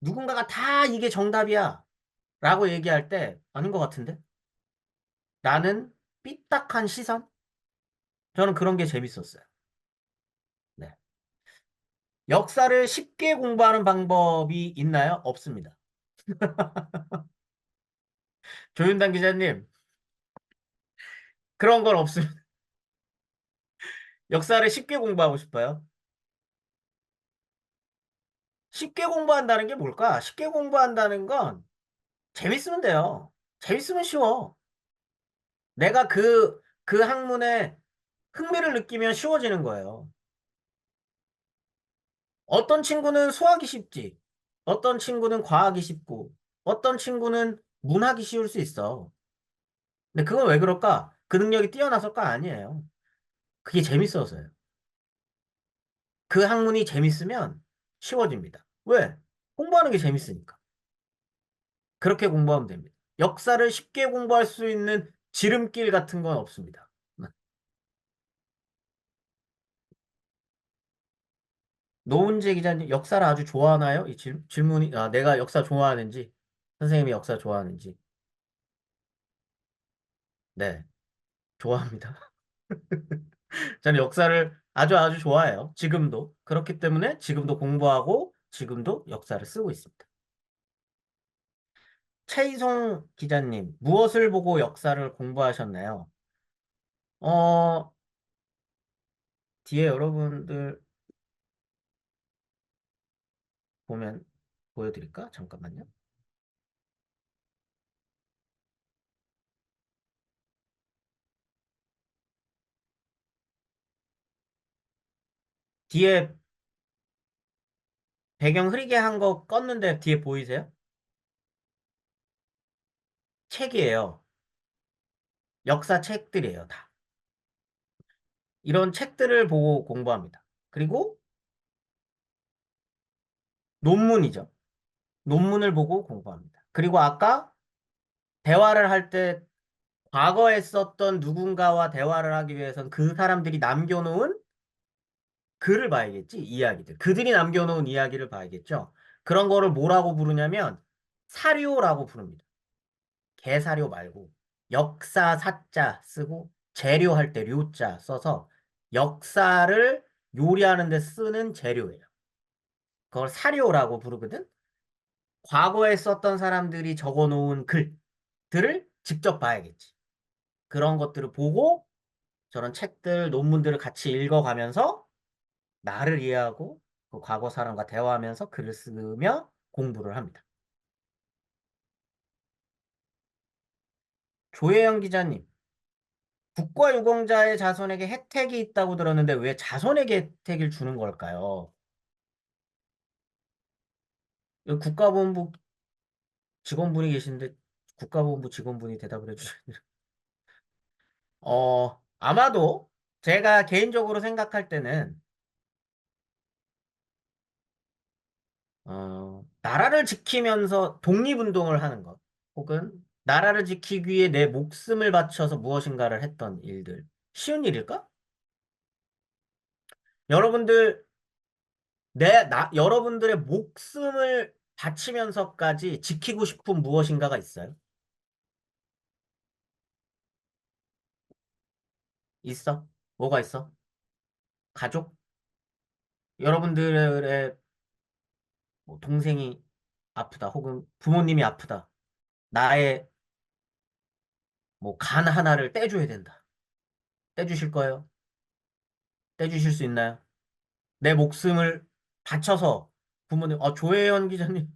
누군가가 다 이게 정답이야 라고 얘기할 때 아닌 것 같은데? 나는 삐딱한 시선? 저는 그런 게 재밌었어요. 역사를 쉽게 공부하는 방법이 있나요? 없습니다. 조윤단 기자님, 그런 건 없습니다. 역사를 쉽게 공부하고 싶어요? 쉽게 공부한다는 게 뭘까? 쉽게 공부한다는 건 재밌으면 돼요. 재밌으면 쉬워. 내가 그 학문에 흥미를 느끼면 쉬워지는 거예요. 어떤 친구는 수학이 쉽지. 어떤 친구는 과학이 쉽고, 어떤 친구는 문학이 쉬울 수 있어. 근데 그건 왜 그럴까? 그 능력이 뛰어나서가 아니에요. 그게 재밌어서요. 그 학문이 재밌으면 쉬워집니다. 왜? 공부하는 게 재밌으니까. 그렇게 공부하면 됩니다. 역사를 쉽게 공부할 수 있는 지름길 같은 건 없습니다. 노은재 기자님, 역사를 아주 좋아하나요? 이 질문이, 내가 역사 좋아하는지, 선생님이 역사 좋아하는지. 네, 좋아합니다. 저는 역사를 아주 아주 좋아해요. 지금도. 그렇기 때문에 지금도 공부하고, 지금도 역사를 쓰고 있습니다. 최희송 기자님, 무엇을 보고 역사를 공부하셨나요? 어, 뒤에 여러분들 보면 보여드릴까? 잠깐만요. 뒤에 배경 흐리게 한 거 껐는데 뒤에 보이세요? 책이에요. 역사 책들이에요, 다. 이런 책들을 보고 공부합니다. 그리고 논문이죠. 논문을 보고 공부합니다. 그리고 아까 대화를 할 때 과거에 썼던 누군가와 대화를 하기 위해선 그 사람들이 남겨놓은 글을 봐야겠지, 이야기들. 그들이 남겨놓은 이야기를 봐야겠죠. 그런 거를 뭐라고 부르냐면 사료라고 부릅니다. 개사료 말고 역사 사자 쓰고 재료할 때 료자 써서 역사를 요리하는 데 쓰는 재료예요. 그걸 사료라고 부르거든. 과거에 썼던 사람들이 적어놓은 글들을 직접 봐야겠지. 그런 것들을 보고 저런 책들, 논문들을 같이 읽어가면서 나를 이해하고 그 과거 사람과 대화하면서 글을 쓰며 공부를 합니다. 조혜영 기자님, 국가유공자의 자손에게 혜택이 있다고 들었는데 왜 자손에게 혜택을 주는 걸까요? 여기 국가본부 직원분이 계신데 국가본부 직원분이 대답을 해주셔야 돼요. 아마도 제가 개인적으로 생각할 때는 나라를 지키면서 독립운동을 하는 것, 혹은 나라를 지키기 위해 내 목숨을 바쳐서 무엇인가를 했던 일들, 쉬운 일일까? 여러분들, 여러분들의 목숨을 바치면서까지 지키고 싶은 무엇인가가 있어요? 있어? 뭐가 있어? 가족? 여러분들의 뭐 동생이 아프다, 혹은 부모님이 아프다. 나의 뭐 간 하나를 떼줘야 된다. 떼주실 거예요? 떼주실 수 있나요? 내 목숨을 바쳐서 부모님, 조혜연 기자님,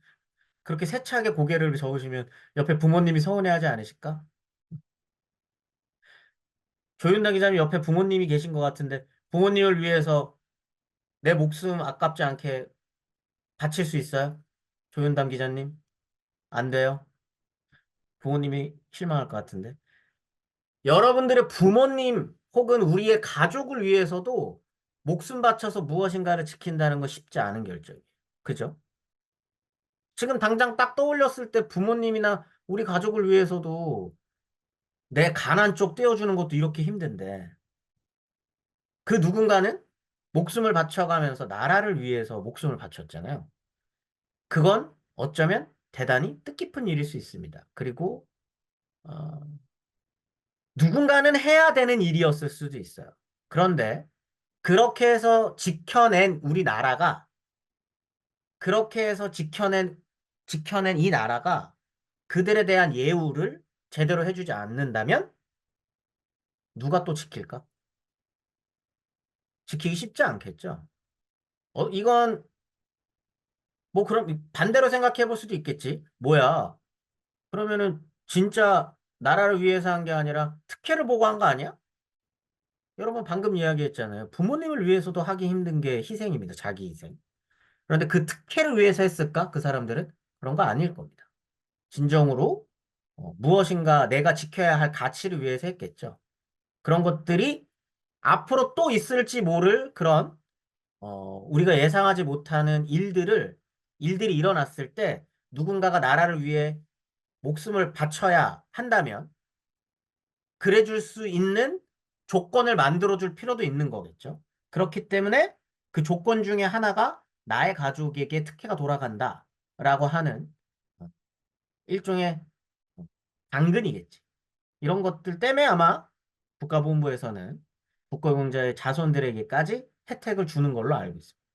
그렇게 세차게 고개를 저으시면 옆에 부모님이 서운해하지 않으실까? 조윤당 기자님 옆에 부모님이 계신 것 같은데 부모님을 위해서 내 목숨 아깝지 않게 바칠 수 있어요? 조윤당 기자님? 안 돼요? 부모님이 실망할 것 같은데. 여러분들의 부모님 혹은 우리의 가족을 위해서도 목숨 바쳐서 무엇인가를 지킨다는 건 쉽지 않은 결정이에요. 그죠? 지금 당장 딱 떠올렸을 때 부모님이나 우리 가족을 위해서도 내 가난 쪽 떼어주는 것도 이렇게 힘든데 그 누군가는 목숨을 바쳐가면서 나라를 위해서 목숨을 바쳤잖아요. 그건 어쩌면 대단히 뜻깊은 일일 수 있습니다. 그리고 어, 누군가는 해야 되는 일이었을 수도 있어요. 그런데 그렇게 해서 지켜낸 우리나라가 그렇게 해서 지켜낸 이 나라가 그들에 대한 예우를 제대로 해주지 않는다면 누가 또 지킬까? 지키기 쉽지 않겠죠. 이건 뭐 그럼 반대로 생각해 볼 수도 있겠지. 뭐야? 그러면은 진짜 나라를 위해서 한 게 아니라 특혜를 보고 한 거 아니야? 여러분 방금 이야기했잖아요. 부모님을 위해서도 하기 힘든 게 희생입니다. 자기 희생. 그런데 그 특혜를 위해서 했을까? 그 사람들은? 그런 거 아닐 겁니다. 진정으로 무엇인가 내가 지켜야 할 가치를 위해서 했겠죠. 그런 것들이 앞으로 또 있을지 모를 그런 우리가 예상하지 못하는 일들이 일어났을 때 누군가가 나라를 위해 목숨을 바쳐야 한다면 그래줄 수 있는 조건을 만들어줄 필요도 있는 거겠죠. 그렇기 때문에 그 조건 중에 하나가 나의 가족에게 특혜가 돌아간다라고 하는 일종의 당근이겠지. 이런 것들 때문에 아마 국가보훈부에서는 국가공자의 자손들에게까지 혜택을 주는 걸로 알고 있습니다.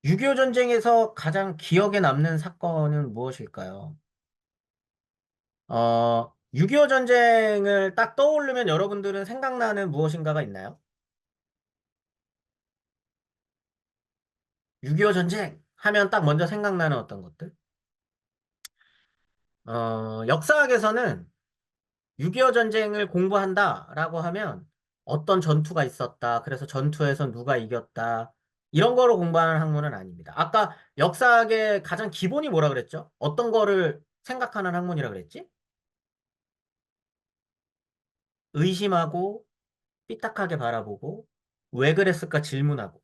6.25 전쟁에서 가장 기억에 남는 사건은 무엇일까요? 6.25 전쟁을 딱 떠오르면 여러분들은 생각나는 무엇인가가 있나요? 6.25 전쟁 하면 딱 먼저 생각나는 어떤 것들? 역사학에서는 6.25 전쟁을 공부한다라고 하면 어떤 전투가 있었다. 그래서 전투에서 누가 이겼다. 이런 거로 공부하는 학문은 아닙니다. 아까 역사학의 가장 기본이 뭐라 그랬죠? 어떤 거를 생각하는 학문이라 그랬지? 의심하고 삐딱하게 바라보고 왜 그랬을까 질문하고.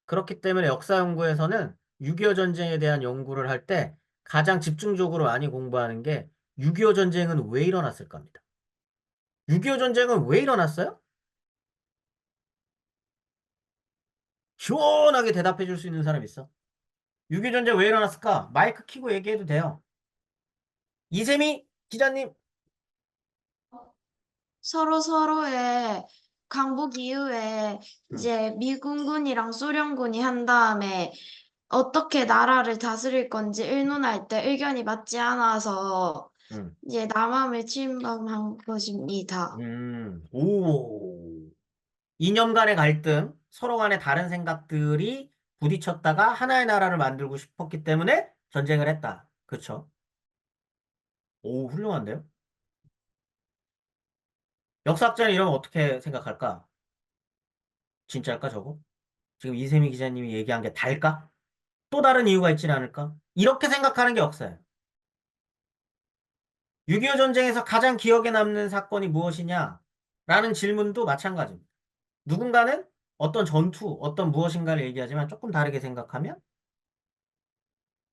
그렇기 때문에 역사 연구에서는 6.25 전쟁에 대한 연구를 할 때 가장 집중적으로 많이 공부하는 게 6.25 전쟁은 왜 일어났을 겁니다. 6.25 전쟁은 왜 일어났어요? 시원하게 대답해 줄 수 있는 사람 있어? 6.25 전쟁 왜 일어났을까? 마이크 켜고 얘기해도 돼요. 이세미 기자님.
서로의 강복 이후에 이제 미군군이랑 소련군이 한 다음에 어떻게 나라를 다스릴 건지 의논할 때 의견이 맞지 않아서
음,
이제 남함을 침범한 것입니다.
오. 이념 간의 갈등, 서로 간의 다른 생각들이 부딪혔다가 하나의 나라를 만들고 싶었기 때문에 전쟁을 했다. 그렇죠? 오, 훌륭한데요? 역사학자는 이러면 어떻게 생각할까? 진짜일까, 저거? 지금 이세미 기자님이 얘기한 게 달까? 또 다른 이유가 있지는 않을까? 이렇게 생각하는 게 역사예요. 6.25 전쟁에서 가장 기억에 남는 사건이 무엇이냐? 라는 질문도 마찬가지입니다. 누군가는 어떤 전투, 어떤 무엇인가를 얘기하지만 조금 다르게 생각하면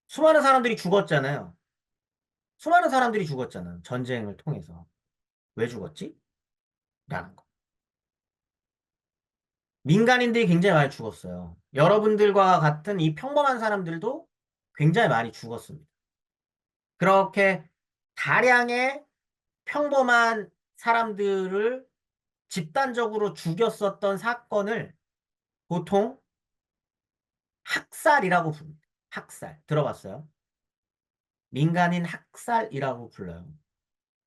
수많은 사람들이 죽었잖아요. 수많은 사람들이 죽었잖아요. 전쟁을 통해서. 왜 죽었지? 라는 거. 민간인들이 굉장히 많이 죽었어요. 여러분들과 같은 이 평범한 사람들도 굉장히 많이 죽었습니다. 그렇게 다량의 평범한 사람들을 집단적으로 죽였었던 사건을 보통 학살이라고 부릅니다. 학살. 들어봤어요? 민간인 학살이라고 불러요.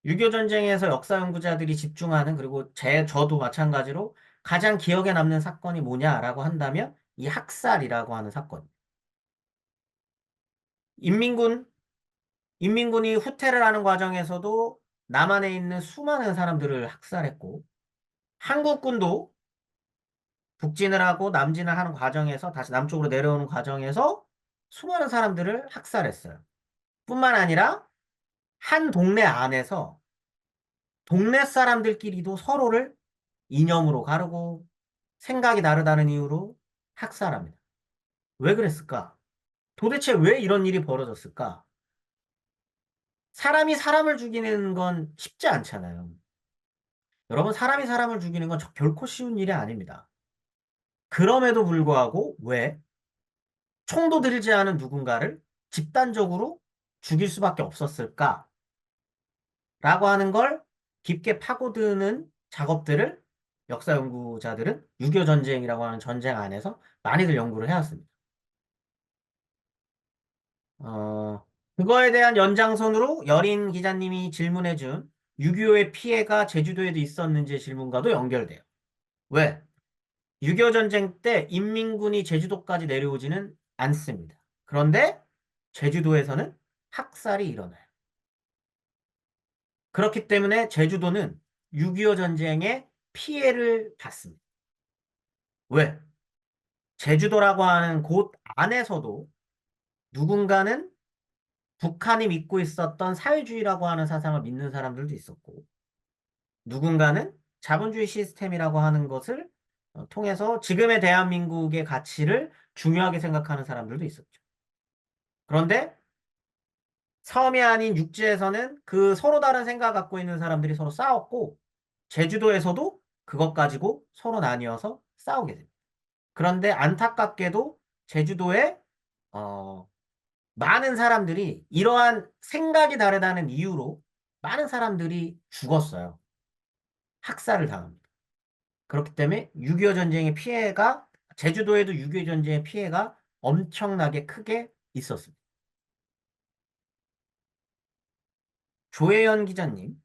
6.25 전쟁에서 역사 연구자들이 집중하는 그리고 저도 마찬가지로 가장 기억에 남는 사건이 뭐냐라고 한다면 이 학살이라고 하는 사건. 인민군이 후퇴를 하는 과정에서도 남한에 있는 수많은 사람들을 학살했고 한국군도 북진을 하고 남진을 하는 과정에서 다시 남쪽으로 내려오는 과정에서 수많은 사람들을 학살했어요. 뿐만 아니라 한 동네 안에서 동네 사람들끼리도 서로를 이념으로 가르고 생각이 다르다는 이유로 학살합니다. 왜 그랬을까? 도대체 왜 이런 일이 벌어졌을까? 사람이 사람을 죽이는 건 쉽지 않잖아요. 여러분, 사람이 사람을 죽이는 건 결코 쉬운 일이 아닙니다. 그럼에도 불구하고 왜 총도 들지 않은 누군가를 집단적으로 죽일 수밖에 없었을까? 라고 하는 걸 깊게 파고드는 작업들을 역사 연구자들은 6.25 전쟁이라고 하는 전쟁 안에서 많이들 연구를 해왔습니다. 그거에 대한 연장선으로 여린 기자님이 질문해준 6.25의 피해가 제주도에도 있었는지 질문과도 연결돼요. 왜? 6.25 전쟁 때 인민군이 제주도까지 내려오지는 않습니다. 그런데 제주도에서는 학살이 일어나요. 그렇기 때문에 제주도는 6.25 전쟁의 피해를 받습니다. 왜? 제주도라고 하는 곳 안에서도 누군가는 북한이 믿고 있었던 사회주의라고 하는 사상을 믿는 사람들도 있었고, 누군가는 자본주의 시스템이라고 하는 것을 통해서 지금의 대한민국의 가치를 중요하게 생각하는 사람들도 있었죠. 그런데 섬이 아닌 육지에서는 그 서로 다른 생각 갖고 있는 사람들이 서로 싸웠고, 제주도에서도 그것 가지고 서로 나뉘어서 싸우게 됩니다. 그런데 안타깝게도 제주도에 많은 사람들이 이러한 생각이 다르다는 이유로 많은 사람들이 죽었어요. 학살을 당합니다. 그렇기 때문에 6.25 전쟁의 피해가 제주도에도 6.25 전쟁의 피해가 엄청나게 크게 있었습니다. 조혜연 기자님,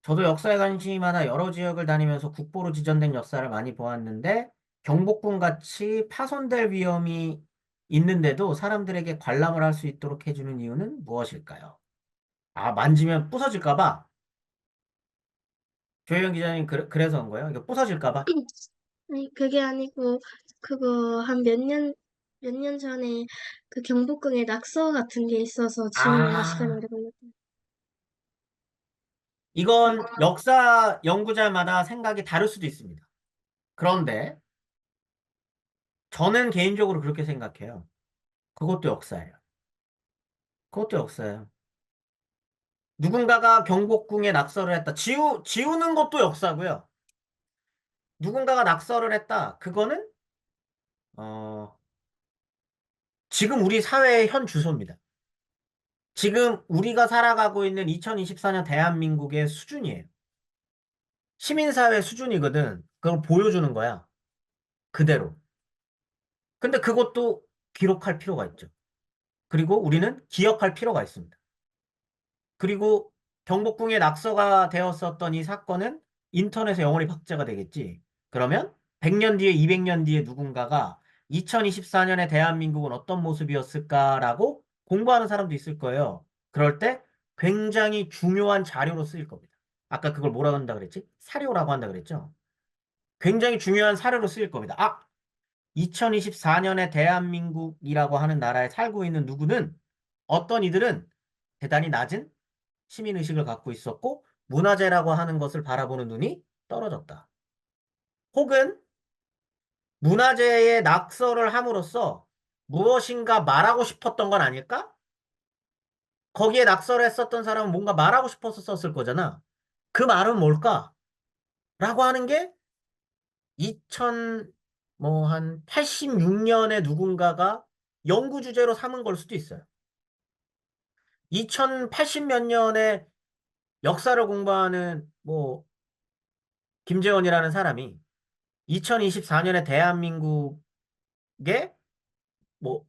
저도 역사에 관심이 많아 여러 지역을 다니면서 국보로 지정된 역사를 많이 보았는데 경복궁 같이 파손될 위험이 있는데도 사람들에게 관람을 할 수 있도록 해주는 이유는 무엇일까요? 아, 만지면 부서질까 봐? 조혜연 기자님 그래서 한 거예요? 이거 부서질까 봐?
아니, 그게 아니고, 그거 한 몇 년 전에 그 경복궁에 낙서 같은 게 있어서 지우는데 시간이
아,
오래 걸렸어요.
이건 역사 연구자마다 생각이 다를 수도 있습니다. 그런데 저는 개인적으로 그렇게 생각해요. 그것도 역사예요. 그것도 역사예요. 누군가가 경복궁에 낙서를 했다. 지우는 것도 역사고요. 누군가가 낙서를 했다. 그거는 어, 지금 우리 사회의 현 주소입니다. 지금 우리가 살아가고 있는 2024년 대한민국의 수준이에요. 시민사회 수준이거든. 그걸 보여주는 거야. 그대로. 근데 그것도 기록할 필요가 있죠. 그리고 우리는 기억할 필요가 있습니다. 그리고 경복궁에 낙서가 되었었던 이 사건은 인터넷에 영원히 박제가 되겠지. 그러면 100년 뒤에 200년 뒤에 누군가가 2024년의 대한민국은 어떤 모습이었을까라고 공부하는 사람도 있을 거예요. 그럴 때 굉장히 중요한 자료로 쓰일 겁니다. 아까 그걸 뭐라고 한다 그랬지? 사료라고 한다 그랬죠? 굉장히 중요한 사료로 쓰일 겁니다. 아, 2024년의 대한민국이라고 하는 나라에 살고 있는 누구는 어떤 이들은 대단히 낮은 시민의식을 갖고 있었고 문화재라고 하는 것을 바라보는 눈이 떨어졌다. 혹은 문화재에 낙서를 함으로써 무엇인가 말하고 싶었던 건 아닐까? 거기에 낙서를 했었던 사람은 뭔가 말하고 싶어서 썼을 거잖아. 그 말은 뭘까? 라고 하는 게 2000, 한 86년에 누군가가 연구 주제로 삼은 걸 수도 있어요. 2080 몇 년에 역사를 공부하는 김재원이라는 사람이 2024년에 대한민국의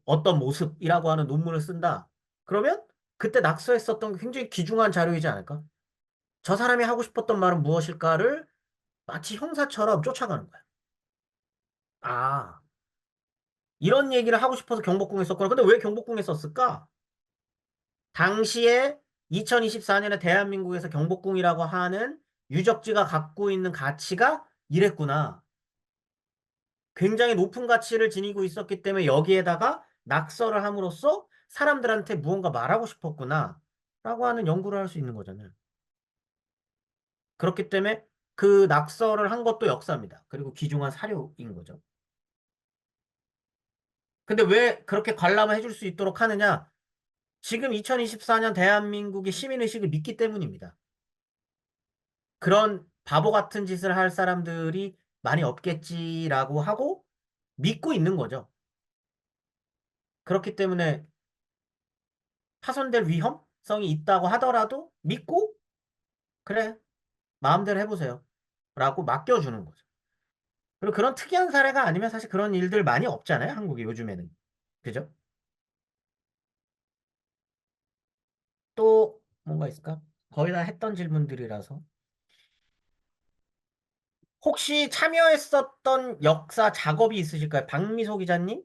어떤 모습이라고 하는 논문을 쓴다. 그러면 그때 낙서했었던 게 굉장히 귀중한 자료이지 않을까? 저 사람이 하고 싶었던 말은 무엇일까를 마치 형사처럼 쫓아가는 거야. 아, 이런 얘기를 하고 싶어서 경복궁에 썼구나. 근데 왜 경복궁에 썼을까? 당시에 2024년에 대한민국에서 경복궁이라고 하는 유적지가 갖고 있는 가치가 이랬구나. 굉장히 높은 가치를 지니고 있었기 때문에 여기에다가 낙서를 함으로써 사람들한테 무언가 말하고 싶었구나. 라고 하는 연구를 할 수 있는 거잖아요. 그렇기 때문에 그 낙서를 한 것도 역사입니다. 그리고 귀중한 사료인 거죠. 근데 왜 그렇게 관람을 해줄 수 있도록 하느냐? 지금 2024년 대한민국의 시민의식을 믿기 때문입니다. 그런 바보 같은 짓을 할 사람들이 많이 없겠지라고 하고 믿고 있는 거죠. 그렇기 때문에 파손될 위험성이 있다고 하더라도 믿고, 그래, 마음대로 해보세요. 라고 맡겨주는 거죠. 그리고 그런 특이한 사례가 아니면 사실 그런 일들 많이 없잖아요. 한국에 요즘에는. 그죠? 또 뭔가 있을까? 거의 다 했던 질문들이라서. 혹시 참여했었던 역사 작업이 있으실까요? 박미소 기자님?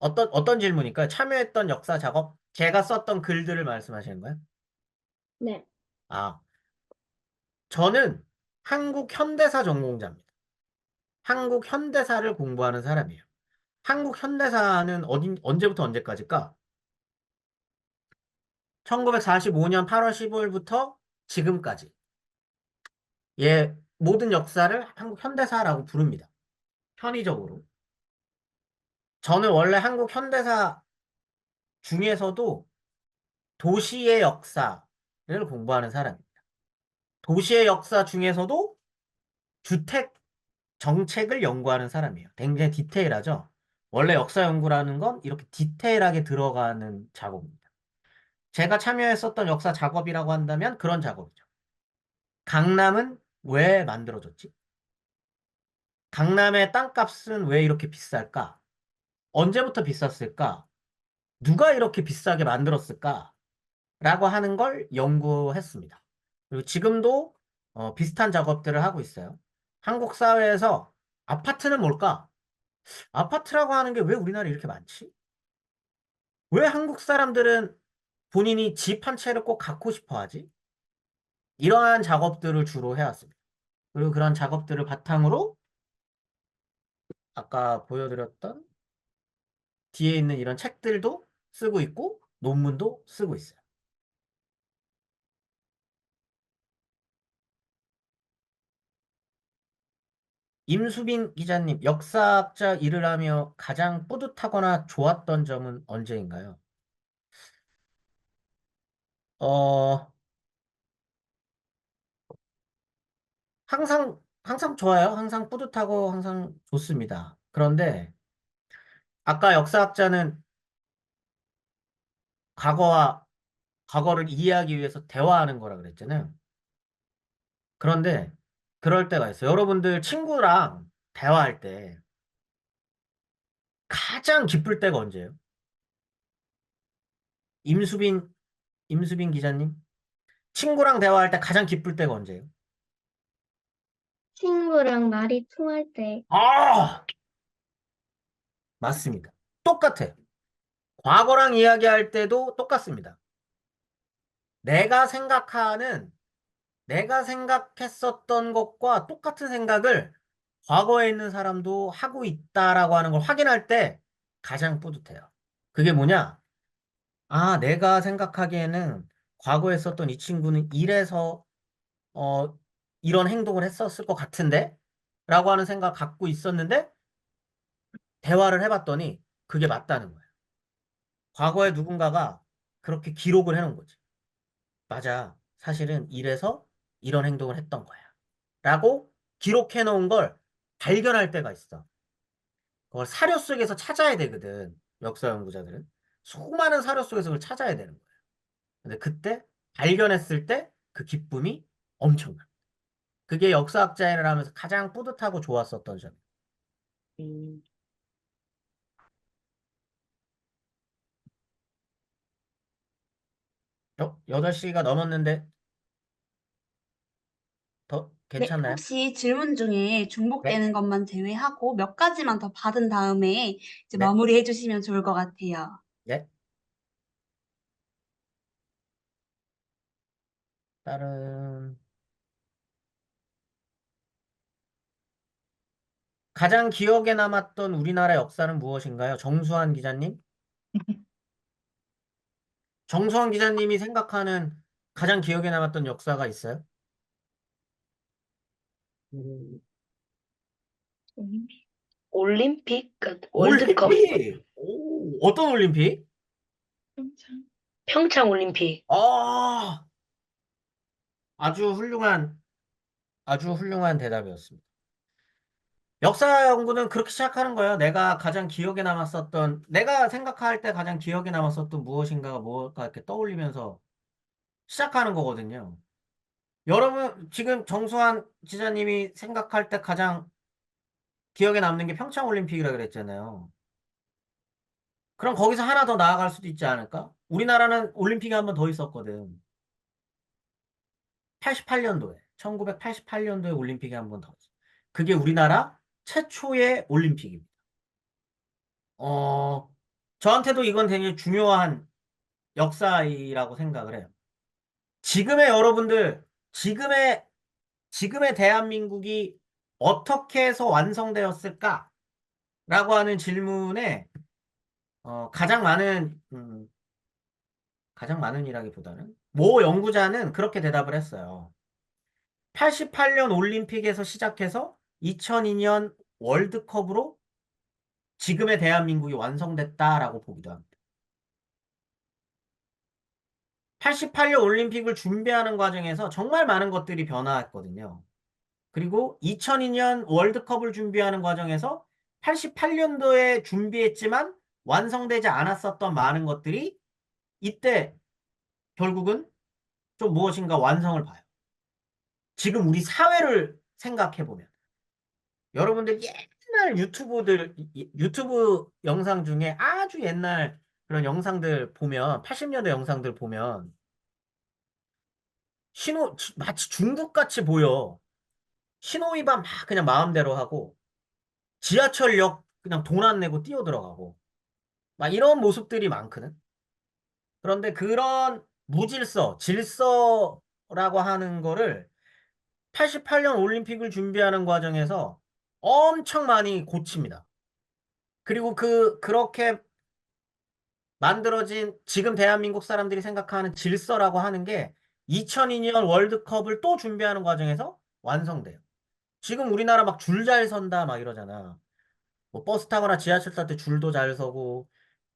어떤 질문일까요? 참여했던 역사 작업? 제가 썼던 글들을 말씀하시는 거예요?
네.
아, 저는 한국 현대사 전공자입니다. 한국 현대사를 공부하는 사람이에요. 한국 현대사는 언제부터 언제까지일까? 1945년 8월 15일부터 지금까지. 예, 모든 역사를 한국 현대사라고 부릅니다. 편의적으로. 저는 원래 한국 현대사 중에서도 도시의 역사를 공부하는 사람입니다. 도시의 역사 중에서도 주택 정책을 연구하는 사람이에요. 굉장히 디테일하죠? 원래 역사 연구라는 건 이렇게 디테일하게 들어가는 작업입니다. 제가 참여했었던 역사 작업이라고 한다면 그런 작업이죠. 강남은 왜 만들어졌지? 강남의 땅값은 왜 이렇게 비쌀까? 언제부터 비쌌을까? 누가 이렇게 비싸게 만들었을까? 라고 하는 걸 연구했습니다. 그리고 지금도 비슷한 작업들을 하고 있어요. 한국 사회에서 아파트는 뭘까? 아파트라고 하는 게 왜 우리나라에 이렇게 많지? 왜 한국 사람들은 본인이 집 한 채를 꼭 갖고 싶어 하지? 이러한 작업들을 주로 해왔습니다. 그리고 그런 작업들을 바탕으로 아까 보여드렸던 뒤에 있는 이런 책들도 쓰고 있고 논문도 쓰고 있어요. 임수빈 기자님, 역사학자 일을 하며 가장 뿌듯하거나 좋았던 점은 언제인가요? 어, 항상 좋아요. 항상 뿌듯하고 항상 좋습니다. 그런데 아까 역사학자는 과거와 과거를 이해하기 위해서 대화하는 거라 그랬잖아요. 그런데 그럴 때가 있어요. 여러분들 친구랑 대화할 때 가장 기쁠 때가 언제예요? 임수빈, 임수빈 기자님? 친구랑 대화할 때 가장 기쁠 때가 언제예요?
친구랑 말이 통할 때.
아! 맞습니다. 똑같아요. 과거랑 이야기할 때도 똑같습니다. 내가 생각하는, 내가 생각했었던 것과 똑같은 생각을 과거에 있는 사람도 하고 있다라고 하는 걸 확인할 때 가장 뿌듯해요. 그게 뭐냐? 아, 내가 생각하기에는 과거에 있었던 이 친구는 이래서, 어, 이런 행동을 했었을 것 같은데? 라고 하는 생각 갖고 있었는데, 대화를 해봤더니 그게 맞다는 거예요. 과거에 누군가가 그렇게 기록을 해놓은 거지. 맞아. 사실은 이래서 이런 행동을 했던 거야. 라고 기록해 놓은 걸 발견할 때가 있어. 그걸 사료 속에서 찾아야 되거든. 역사 연구자들은. 수많은 사료 속에서 그걸 찾아야 되는 거예요. 근데 그때 발견했을 때 그 기쁨이 엄청나. 그게 역사학자 일을 하면서 가장 뿌듯하고 좋았었던 점이에요. 음. 8시가 넘었는데 더
네,
괜찮나요?
혹시 질문 중에
네?
중복되는 것만 제외하고 몇 가지만 더 받은 다음에 이제
네?
마무리해 주시면 좋을 것 같아요.
네? 다른 가장 기억에 남았던 우리나라 역사는 무엇인가요? 정수환 기자님? 정수환 기자님이 생각하는 가장 기억에 남았던 역사가 있어요?
음, 올림픽? 월드컵?
올림픽! 오, 어떤 올림픽?
평창 올림픽.
아, 아주 아주 훌륭한 대답이었습니다. 역사 연구는 그렇게 시작하는 거예요. 내가 생각할 때 가장 기억에 남았었던 무엇인가가 뭘까 이렇게 떠올리면서 시작하는 거거든요. 여러분, 지금 정수환 지사님이 생각할 때 가장 기억에 남는 게 평창올림픽이라 그랬잖아요. 그럼 거기서 하나 더 나아갈 수도 있지 않을까? 우리나라는 올림픽이 한 번 더 있었거든. 88년도에. 1988년도에 올림픽이 한 번 더 있어. 그게 우리나라 최초의 올림픽입니다. 저한테도 이건 되게 중요한 역사이라고 생각을 해요. 지금의 여러분들, 지금의 대한민국이 어떻게 해서 완성되었을까? 라고 하는 질문에, 가장 많은이라기보다는, 모 연구자는 그렇게 대답을 했어요. 88년 올림픽에서 시작해서 2002년 월드컵으로 지금의 대한민국이 완성됐다라고 보기도 합니다. 88년 올림픽을 준비하는 과정에서 정말 많은 것들이 변화했거든요. 그리고 2002년 월드컵을 준비하는 과정에서 88년도에 준비했지만 완성되지 않았었던 많은 것들이 이때 결국은 좀 무엇인가 완성을 봐요. 지금 우리 사회를 생각해보면 여러분들 옛날 유튜브 영상 중에 아주 옛날 그런 영상들 보면 80년대 영상들 보면 마치 중국같이 보여. 신호위반 막 그냥 마음대로 하고 지하철역 그냥 돈 안 내고 뛰어 들어가고 막 이런 모습들이 많거든. 그런데 그런 질서라고 하는 거를 88년 올림픽을 준비하는 과정에서 엄청 많이 고칩니다. 그리고 그렇게 만들어진 지금 대한민국 사람들이 생각하는 질서라고 하는 게 2002년 월드컵을 또 준비하는 과정에서 완성돼요. 지금 우리나라 막 줄 잘 선다 막 이러잖아. 뭐 버스 타거나 지하철 탈 때 줄도 잘 서고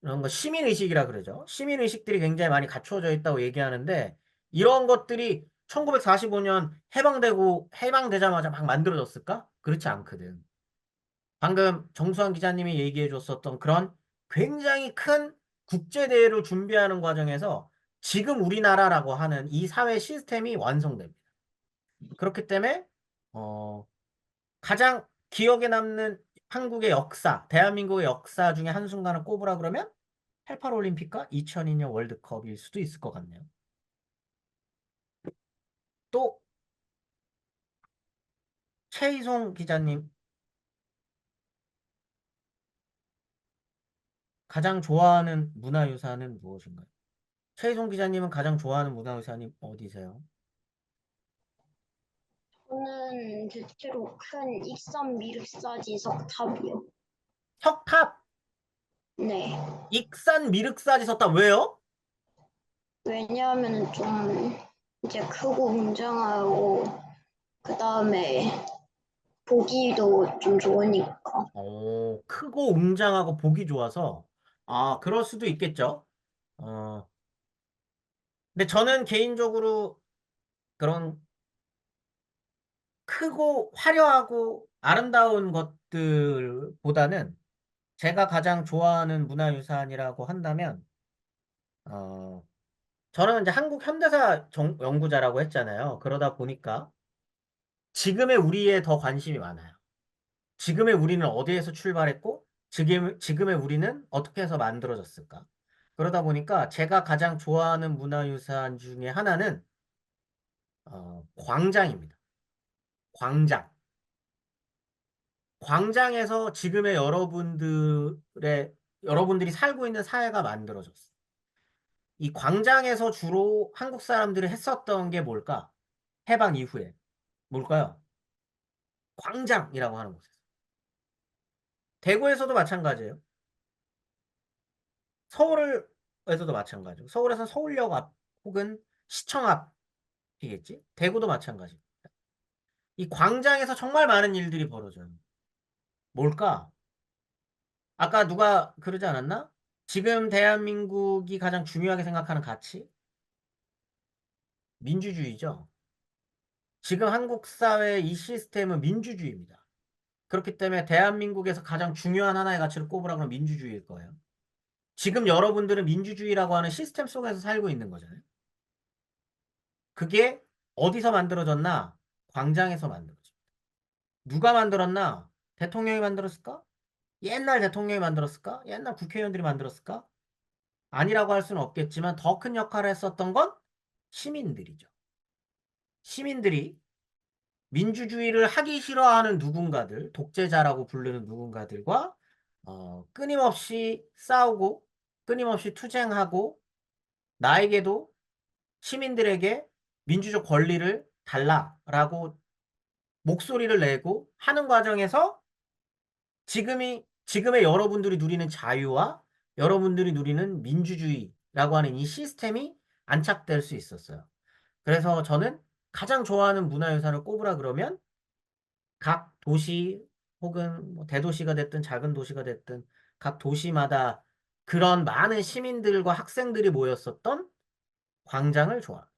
이런 거 시민의식이라 그러죠. 시민의식들이 굉장히 많이 갖추어져 있다고 얘기하는데 이런 것들이 1945년 해방되자마자 막 만들어졌을까? 그렇지 않거든. 방금 정수환 기자님이 얘기해 줬었던 그런 굉장히 큰 국제대회를 준비하는 과정에서 지금 우리나라라고 하는 이 사회 시스템이 완성됩니다. 그렇기 때문에 가장 기억에 남는 한국의 역사, 대한민국의 역사 중에 한순간을 꼽으라 그러면 88 올림픽과 2002년 월드컵일 수도 있을 것 같네요. 또 최희송 기자님 가장 좋아하는 문화유산은 무엇인가요? 최희송 기자님은 가장 좋아하는 문화유산이 어디세요?
저는 대체로 큰 익산 미륵사지 석탑이요.
석탑!
네.
익산 미륵사지 석탑 왜요?
왜냐하면 좀 이제 크고 웅장하고 그 다음에 보기도 좀 좋으니까.
크고 웅장하고 보기 좋아서 그럴 수도 있겠죠. 근데 저는 개인적으로 그런 크고 화려하고 아름다운 것들보다는 제가 가장 좋아하는 문화유산이라고 한다면 저는 이제 한국 현대사 연구자라고 했잖아요. 그러다 보니까 지금의 우리에 더 관심이 많아요. 지금의 우리는 어디에서 출발했고 지금의 우리는 어떻게 해서 만들어졌을까? 그러다 보니까 제가 가장 좋아하는 문화유산 중에 하나는 광장입니다. 광장. 광장에서 지금의 여러분들이 살고 있는 사회가 만들어졌어. 이 광장에서 주로 한국 사람들이 했었던 게 뭘까? 해방 이후에. 뭘까요? 광장이라고 하는 곳에서. 대구에서도 마찬가지예요. 서울에서도 마찬가지고. 서울에서 서울역 앞 혹은 시청 앞이겠지? 대구도 마찬가지. 이 광장에서 정말 많은 일들이 벌어져요. 뭘까? 아까 누가 그러지 않았나? 지금 대한민국이 가장 중요하게 생각하는 가치? 민주주의죠. 지금 한국 사회의 이 시스템은 민주주의입니다. 그렇기 때문에 대한민국에서 가장 중요한 하나의 가치를 꼽으라 그러면 민주주의일 거예요. 지금 여러분들은 민주주의라고 하는 시스템 속에서 살고 있는 거잖아요. 그게 어디서 만들어졌나? 광장에서 만들어졌다. 누가 만들었나? 대통령이 만들었을까? 옛날 대통령이 만들었을까? 옛날 국회의원들이 만들었을까? 아니라고 할 수는 없겠지만 더 큰 역할을 했었던 건 시민들이죠. 시민들이 민주주의를 하기 싫어하는 누군가들, 독재자라고 부르는 누군가들과 끊임없이 싸우고 끊임없이 투쟁하고 나에게도 시민들에게 민주적 권리를 달라라고 목소리를 내고 하는 과정에서 지금의 여러분들이 누리는 자유와 여러분들이 누리는 민주주의라고 하는 이 시스템이 안착될 수 있었어요. 그래서 저는 가장 좋아하는 문화유산을 꼽으라 그러면 각 도시 혹은 뭐 대도시가 됐든 작은 도시가 됐든 각 도시마다 그런 많은 시민들과 학생들이 모였었던 광장을 좋아합니다.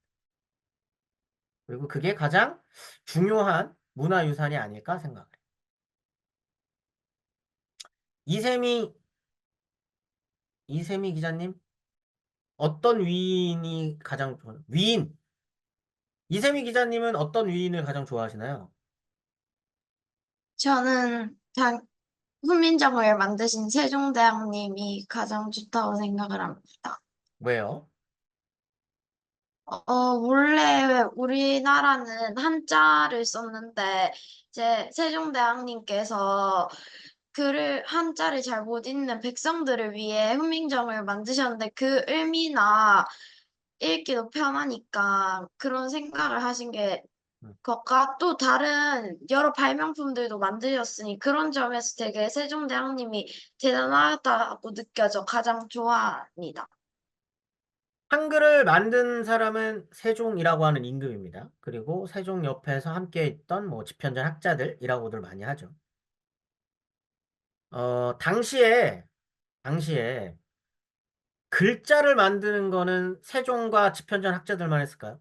그리고 그게 가장 중요한 문화유산이 아닐까 생각해요. 이세미 기자님, 어떤 위인이 가장 좋아요? 위인. 이세미 기자님은 어떤 위인을 가장 좋아하시나요?
저는 훈민정음을 만드신 세종대왕님이 가장 좋다고 생각을 합니다.
왜요?
원래 우리나라는 한자를 썼는데, 이제 세종대왕님께서 한자를 잘 못 읽는 백성들을 위해 훈민정음을 만드셨는데, 그 의미나 읽기도 편하니까 그런 생각을 하신 게 것과 또 다른 여러 발명품들도 만드셨으니 그런 점에서 되게 세종대왕님이 대단하다고 느껴져 가장 좋아합니다.
한글을 만든 사람은 세종이라고 하는 임금입니다. 그리고 세종 옆에서 함께 있던 뭐 집현전 학자들이라고들 많이 하죠. 당시에 글자를 만드는 거는 세종과 집현전 학자들만 했을까요?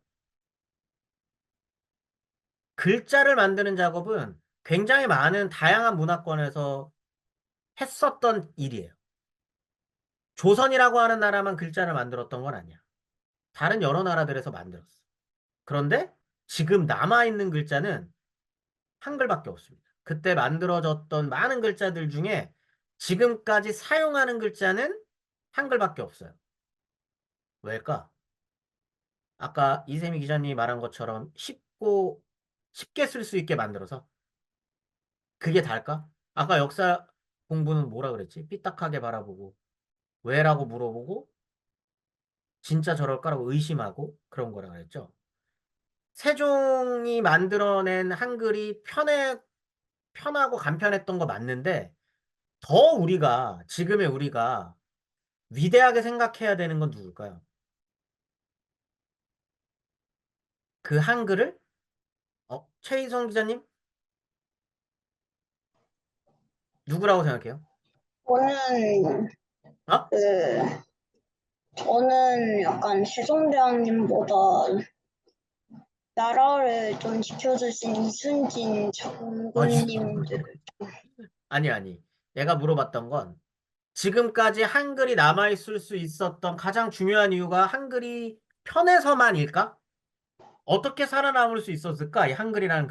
글자를 만드는 작업은 굉장히 많은 다양한 문화권에서 했었던 일이에요. 조선이라고 하는 나라만 글자를 만들었던 건 아니야. 다른 여러 나라들에서 만들었어. 그런데 지금 남아있는 글자는 한글밖에 없습니다. 그때 만들어졌던 많은 글자들 중에 지금까지 사용하는 글자는 한글밖에 없어요. 왜일까? 아까 이세미 기자님이 말한 것처럼 쉽게 쓸 수 있게 만들어서 그게 다일까? 아까 역사 공부는 뭐라 그랬지? 삐딱하게 바라보고 왜라고 물어보고 진짜 저럴까라고 의심하고 그런 거라 그랬죠. 세종이 만들어낸 한글이 편하고 간편했던 거 맞는데 지금의 우리가 위대하게 생각해야 되는 건 누굴까요? 그 한글을 최희성 기자님 누구라고 생각해요?
저는
어?
저는 약간 세종대왕님보다 나라를 좀 지켜주신 이순신 장군님들.
아니. 내가 물어봤던 건 지금까지 한글이 남아있을 수 있었던 가장 중요한 이유가 한글이 편해서만일까? 어떻게 살아남을 수 있었을까? 이 한글이라는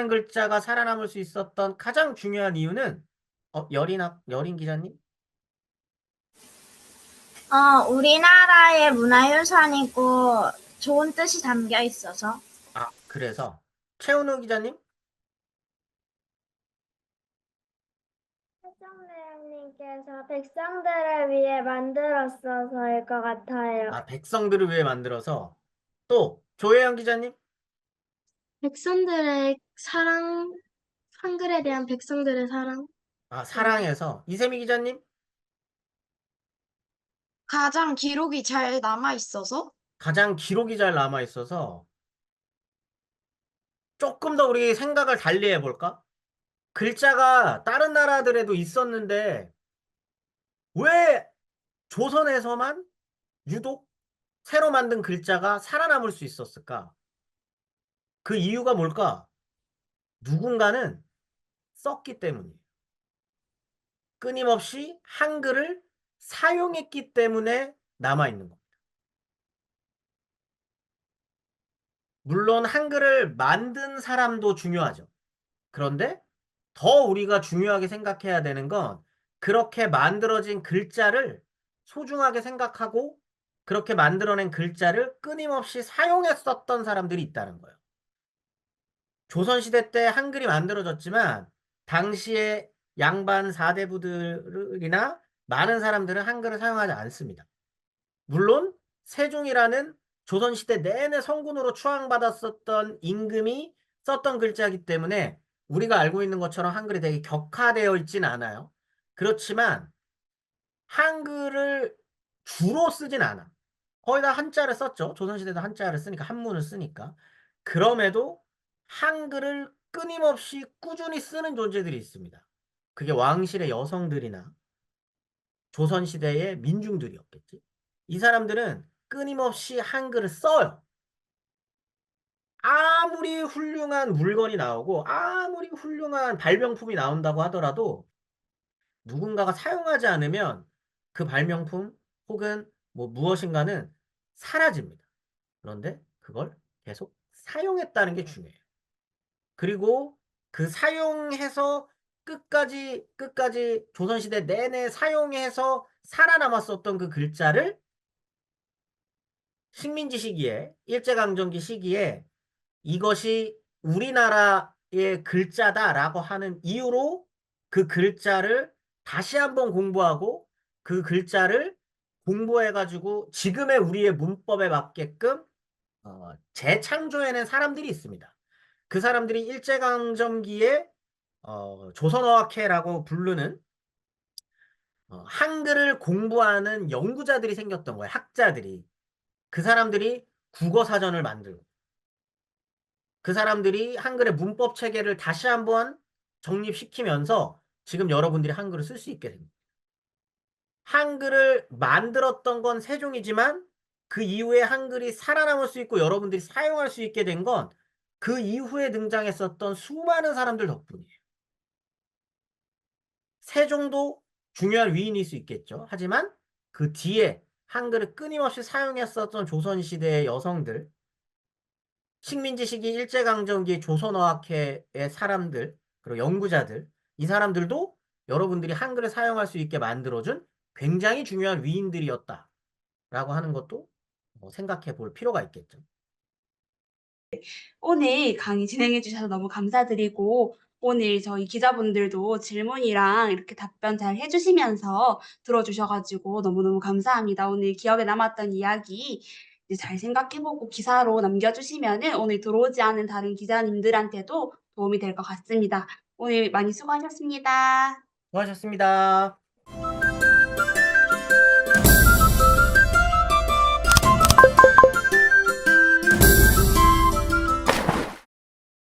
글자가 살아남을 수 있었던 가장 중요한 이유는 여린 기자님?
우리나라의 문화유산이고 좋은 뜻이 담겨 있어서.
그래서 최은우 기자님?
세종대왕님께서 백성들을 위해 만들었어서일 것 같아요.
백성들을 위해 만들어서. 또 조혜영 기자님?
백성들의 사랑, 한글에 대한 백성들의 사랑.
사랑해서. 이세미 기자님?
가장 기록이 잘 남아 있어서
가장 기록이 잘 남아있어서. 조금 더 우리 생각을 달리 해볼까? 글자가 다른 나라들에도 있었는데 왜 조선에서만 유독 새로 만든 글자가 살아남을 수 있었을까? 그 이유가 뭘까? 누군가는 썼기 때문이에요. 끊임없이 한글을 사용했기 때문에 남아있는 겁니다. 물론 한글을 만든 사람도 중요하죠. 그런데 더 우리가 중요하게 생각해야 되는 건 그렇게 만들어진 글자를 소중하게 생각하고 그렇게 만들어낸 글자를 끊임없이 사용했었던 사람들이 있다는 거예요. 조선시대 때 한글이 만들어졌지만 당시에 양반 사대부들이나 많은 사람들은 한글을 사용하지 않습니다. 물론 세종이라는 조선시대 내내 성군으로 추앙받았었던 임금이 썼던 글자이기 때문에 우리가 알고 있는 것처럼 한글이 되게 격화되어 있진 않아요. 그렇지만 한글을 주로 쓰진 않아. 거의 다 한자를 썼죠. 조선시대도 한자를 쓰니까, 한문을 쓰니까. 그럼에도 한글을 끊임없이 꾸준히 쓰는 존재들이 있습니다. 그게 왕실의 여성들이나 조선시대의 민중들이었겠지. 이 사람들은 끊임없이 한글을 써요. 아무리 훌륭한 물건이 나오고 아무리 훌륭한 발명품이 나온다고 하더라도 누군가가 사용하지 않으면 그 발명품 혹은 뭐 무엇인가는 사라집니다. 그런데 그걸 계속 사용했다는 게 중요해요. 그리고 그 사용해서 끝까지 조선시대 내내 사용해서 살아남았었던 그 글자를 식민지 시기에, 일제강점기 시기에 이것이 우리나라의 글자다라고 하는 이유로 그 글자를 다시 한번 공부하고 그 글자를 공부해가지고 지금의 우리의 문법에 맞게끔 재창조해낸 사람들이 있습니다. 그 사람들이 일제강점기에 조선어학회라고 부르는 한글을 공부하는 연구자들이 생겼던 거예요. 학자들이. 그 사람들이 국어사전을 만들고 그 사람들이 한글의 문법 체계를 다시 한번 정립시키면서 지금 여러분들이 한글을 쓸 수 있게 됩니다. 한글을 만들었던 건 세종이지만 그 이후에 한글이 살아남을 수 있고 여러분들이 사용할 수 있게 된 건 그 이후에 등장했었던 수많은 사람들 덕분이에요. 세종도 중요한 위인일 수 있겠죠. 하지만 그 뒤에 한글을 끊임없이 사용했었던 조선시대의 여성들, 식민지 시기 일제강점기 조선어학회의 사람들, 그리고 연구자들, 이 사람들도 여러분들이 한글을 사용할 수 있게 만들어준 굉장히 중요한 위인들이었다라고 하는 것도 생각해 볼 필요가 있겠죠.
오늘 강의 진행해 주셔서 너무 감사드리고 오늘 저희 기자분들도 질문이랑 이렇게 답변 잘 해주시면서 들어주셔가지고 너무너무 감사합니다. 오늘 기억에 남았던 이야기 이제 잘 생각해보고 기사로 남겨주시면은 오늘 들어오지 않은 다른 기자님들한테도 도움이 될 것 같습니다. 오늘 많이 수고하셨습니다.
수고하셨습니다.